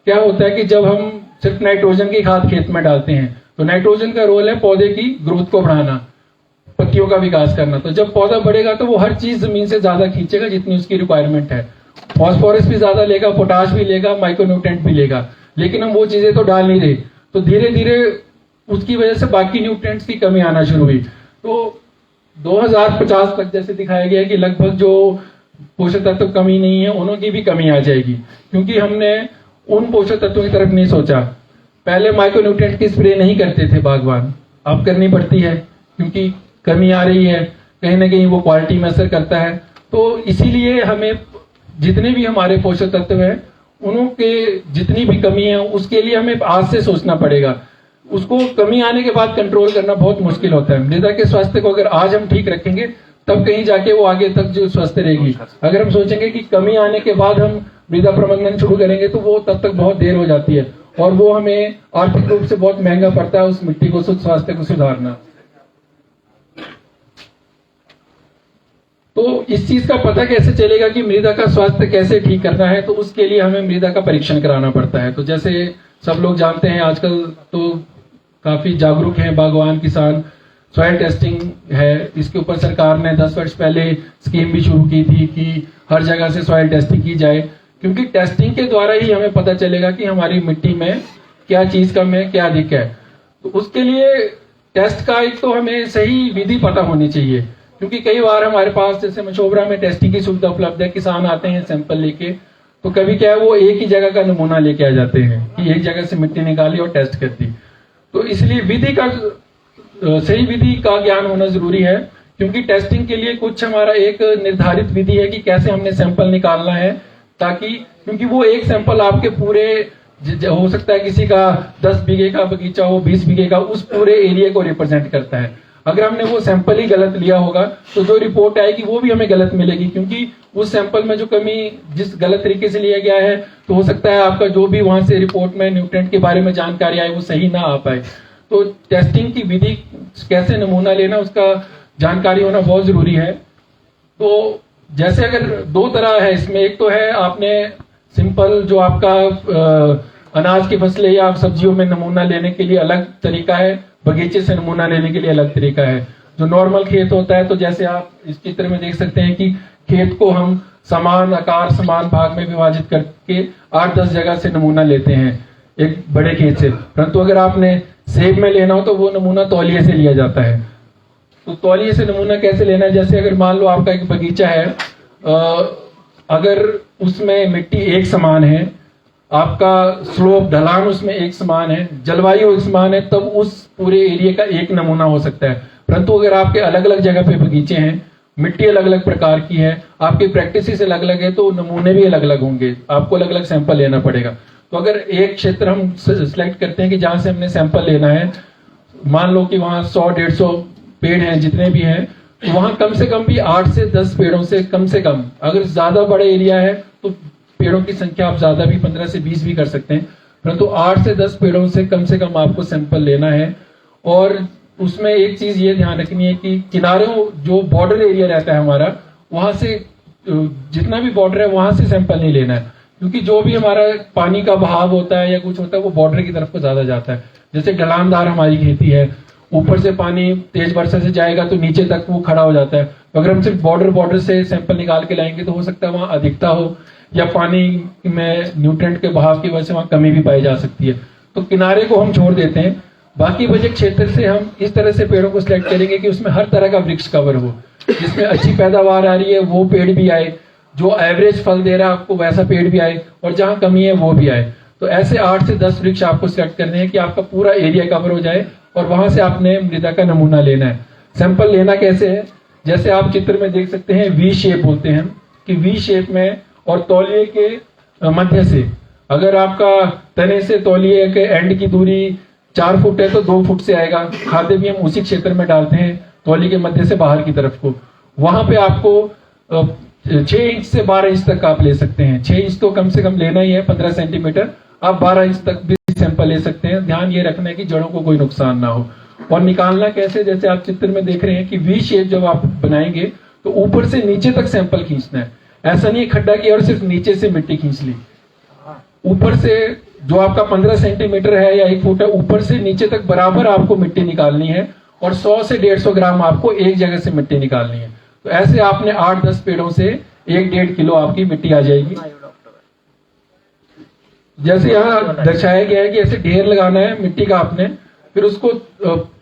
क्या होता है कि जब हम सिर्फ नाइट्रोजन की खाद खेत में डालते हैं तो नाइट्रोजन का रोल है पौधे की ग्रोथ को बढ़ाना, पत्तियों का विकास करना। तो जब पौधा बढ़ेगा तो वो हर चीज जमीन से ज्यादा खींचेगा जितनी उसकी रिक्वायरमेंट है। फास्फोरस भी ज्यादा लेगा, पोटाश भी लेगा, माइक्रोन्यूट्रेंट भी लेगा, लेकिन हम वो चीजें तो डाल नहीं रहे। तो धीरे धीरे उसकी वजह से बाकी न्यूट्रिएंट्स की कमी आना शुरू हुई। तो 2050 तक जैसे दिखाया गया कि लगभग जो पोषक तत्व कमी नहीं है उनकी भी कमी आ जाएगी, क्योंकि हमने उन पोषक तत्वों की तरफ नहीं सोचा। पहले माइक्रोन्यूट्रिएंट की स्प्रे नहीं करते थे बागवान, अब करनी पड़ती है क्योंकि कमी आ रही है, कहीं ना कहीं वो क्वालिटी में असर करता है। तो इसीलिए हमें जितने भी हमारे पोषक तत्व हैं उनके जितनी भी कमी है उसके लिए हमें आज से सोचना पड़ेगा। उसको कमी आने के बाद कंट्रोल करना बहुत मुश्किल होता है। मृदा के स्वास्थ्य को अगर आज हम ठीक रखेंगे तब कहीं जाके वो आगे तक जो स्वस्थ रहेगी। अगर हम सोचेंगे कि कमी आने के बाद हम मृदा प्रबंधन शुरू करेंगे तो वो तब तक बहुत देर हो जाती है और वो हमें आर्थिक रूप से बहुत महंगा पड़ता है उस मिट्टी को, स्वास्थ्य को सुधारना। तो इस चीज का पता कैसे चलेगा कि मृदा का स्वास्थ्य कैसे ठीक करना है, तो उसके लिए हमें मृदा का परीक्षण कराना पड़ता है। तो जैसे सब लोग जानते हैं आजकल तो काफी जागरूक हैं बागवान किसान, सॉइल टेस्टिंग है, इसके ऊपर सरकार ने 10 वर्ष पहले स्कीम भी शुरू की थी कि हर जगह से सॉइल टेस्टिंग की जाए, क्योंकि टेस्टिंग के द्वारा ही हमें पता चलेगा कि हमारी मिट्टी में क्या चीज कम है, क्या अधिक है। तो उसके लिए टेस्ट का एक तो हमें सही विधि पता होनी चाहिए, क्योंकि कई बार हमारे पास जैसे मशोबरा में टेस्टिंग की सुविधा उपलब्ध है, किसान आते हैं सैंपल लेके, तो कभी क्या है वो एक ही जगह का नमूना लेके आ जाते हैं कि एक जगह से मिट्टी निकाली और टेस्ट कर दी। तो इसलिए विधि का सही विधि का ज्ञान होना जरूरी है, क्योंकि टेस्टिंग के लिए कुछ हमारा एक निर्धारित विधि है कि कैसे हमने सैंपल निकालना है, ताकि क्योंकि वो एक सैंपल आपके पूरे हो सकता है किसी का 10 बीघे का बगीचा हो, 20 बीघे का, उस पूरे एरिया को रिप्रेजेंट करता है। अगर हमने वो सैंपल ही गलत लिया होगा तो जो रिपोर्ट आएगी वो भी हमें गलत मिलेगी, क्योंकि उस सैंपल में जो कमी जिस गलत तरीके से लिया गया है तो हो सकता है आपका जो भी वहां से रिपोर्ट में न्यूट्रिएंट के बारे में जानकारी आए वो सही ना आ पाए। तो टेस्टिंग की विधि कैसे नमूना लेना उसका जानकारी होना बहुत जरूरी है। तो जैसे अगर 2 तरह है इसमें, एक तो है आपने सिंपल जो आपका अनाज की फसलें या सब्जियों में नमूना लेने के लिए अलग तरीका है, बगीचे से नमूना लेने के लिए अलग तरीका है। जो नॉर्मल खेत होता है तो जैसे आप इस चित्र में देख सकते हैं कि खेत को हम समान आकार समान भाग में विभाजित करके 8-10 जगह से नमूना लेते हैं एक बड़े खेत से। परंतु अगर आपने सेब में लेना हो तो वो नमूना तौलिए से लिया जाता है। तो तौलिए से नमूना कैसे लेना है, जैसे अगर मान लो आपका एक बगीचा है, अगर उसमें मिट्टी एक समान है, आपका स्लोप ढलान उसमें एक समान है, जलवायु एक समान है, तब उस पूरे एरिया का एक नमूना हो सकता है। परंतु अगर आपके अलग अलग जगह पे बगीचे हैं, मिट्टी अलग अलग प्रकार की है, आपकी प्रैक्टिस अलग अलग है, तो नमूने भी अलग अलग होंगे, आपको अलग अलग सैंपल लेना पड़ेगा। तो अगर एक क्षेत्र हम सिलेक्ट करते हैं कि जहां से हमने सैंपल लेना है, मान लो कि वहां 100-150 पेड़ हैं, जितने भी हैं, तो वहां कम से कम भी 8 से 10 पेड़ों से कम, अगर ज्यादा बड़ा एरिया है तो पेड़ों की संख्या आप ज्यादा भी 15 से 20 भी कर सकते हैं, परंतु 8 से 10 पेड़ों से कम आपको सैंपल लेना है। और उसमें एक चीज ये ध्यान रखनी है कि किनारों जो बॉर्डर एरिया रहता है हमारा, वहां से जितना भी बॉर्डर है वहां से सैंपल नहीं लेना है, क्योंकि जो भी हमारा पानी का बहाव होता है या कुछ होता है वो बॉर्डर की तरफ को ज्यादा जाता है। जैसे ढलानदार हमारी खेती है, ऊपर से पानी तेज वर्षा से जाएगा तो नीचे तक वो खड़ा हो जाता है, तो अगर हम सिर्फ बॉर्डर से सैंपल निकाल के लाएंगे तो हो सकता है वहां अधिकता हो या पानी में न्यूट्रिएंट के बहाव की वजह से वहां कमी भी पाई जा सकती है, तो किनारे को हम छोड़ देते हैं। बाकी बचे क्षेत्र से हम इस तरह से पेड़ों को सिलेक्ट करेंगे कि उसमें हर तरह का वृक्ष कवर हो, जिसमें अच्छी पैदावार आ रही है वो पेड़ भी आए, जो एवरेज फल दे रहा है आपको वैसा पेड़ भी आए, और जहां कमी है वो भी आए। तो ऐसे 8 से 10 वृक्ष आपको सिलेक्ट करने हैं कि आपका पूरा एरिया कवर हो जाए, और वहां से आपने मृदा का नमूना लेना है। सैंपल लेना कैसे है, जैसे आप चित्र में देख सकते हैं, वी शेप बोलते हैं कि वी शेप में, और तौलिए के मध्य से, अगर आपका तने से तौलिए के एंड की दूरी 4 फुट है तो 2 फुट से आएगा। खाद्य भी हम उसी क्षेत्र में डालते हैं, तौलिए के मध्य से बाहर की तरफ को। वहां पे आपको 6 इंच से 12 इंच तक आप ले सकते हैं। 6 इंच तो कम से कम लेना ही है, 15 सेंटीमीटर, आप 12 इंच तक भी सैंपल ले सकते हैं। ध्यान ये रखना है कि जड़ों को कोई नुकसान ना हो। और निकालना कैसे, जैसे आप चित्र में देख रहे हैं कि वी शेप जब आप बनाएंगे तो ऊपर से नीचे तक सैंपल खींचना है। ऐसा नहीं खड्डा किया और सिर्फ नीचे से मिट्टी खींच ली, ऊपर से जो आपका 15 सेंटीमीटर है या 1 फुट है, ऊपर से नीचे तक बराबर आपको मिट्टी निकालनी है, और 100 से 150 ग्राम आपको एक जगह से मिट्टी निकालनी है। तो ऐसे आपने 8-10 पेड़ों से 1-1.5 किलो आपकी मिट्टी आ जाएगी। जैसे यहाँ दर्शाया गया है कि ऐसे ढेर लगाना है मिट्टी का आपने, फिर उसको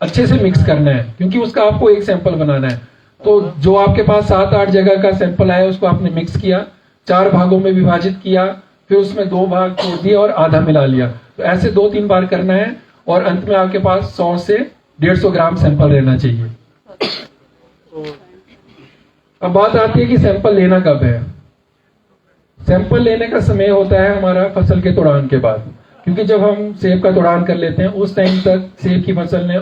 अच्छे से मिक्स करना है, क्योंकि उसका आपको एक सैंपल बनाना है। तो जो आपके पास 7-8 जगह का सैंपल आया उसको आपने मिक्स किया, 4 भागों में विभाजित किया, फिर उसमें 2 भाग छोड़ दिए और आधा मिला लिया। तो ऐसे 2-3 बार करना है, और अंत में आपके पास 100 से 150 ग्राम सैंपल रहना चाहिए। अब बात आती है कि सैंपल लेना कब है। सैंपल लेने का समय होता है हमारा फसल के तोड़ान के बाद, क्योंकि जब हम सेब का तोड़ान कर लेते हैं उस टाइम तक सेब की फसल ने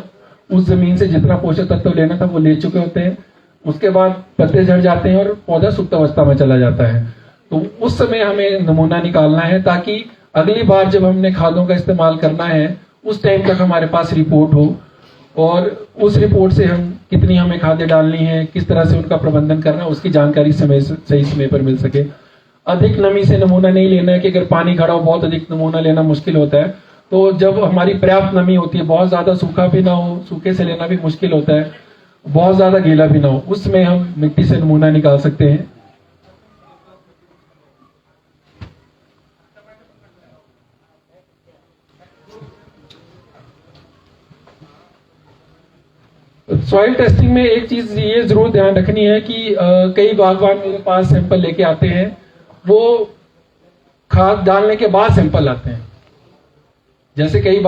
उस जमीन से जितना पोषक तत्व लेना था वो ले चुके होते हैं। उसके बाद पत्ते झड़ जाते हैं और पौधा सुप्तावस्था में चला जाता है। तो उस समय हमें नमूना निकालना है, ताकि अगली बार जब हमने खादों का इस्तेमाल करना है उस टाइम तक हमारे पास रिपोर्ट हो, और उस रिपोर्ट से हम कितनी हमें खादें डालनी है, किस तरह से उनका प्रबंधन करना है, उसकी जानकारी सही समय पर मिल सके। अधिक नमी से नमूना नहीं लेना है कि अगर पानी खड़ा हो बहुत अधिक नमूना लेना मुश्किल होता है। तो जब हमारी पर्याप्त नमी होती है, बहुत ज्यादा सूखा भी ना हो, सूखे से लेना भी मुश्किल होता है, बहुत ज्यादा गीला भी ना हो, उसमें हम मिट्टी से नमूना निकाल सकते हैं। सॉइल टेस्टिंग में एक चीज ये जरूर ध्यान रखनी है कि कई बागवान मेरे पास सैंपल लेके आते हैं, वो खाद डालने के बाद सैंपल लाते हैं। जैसे कई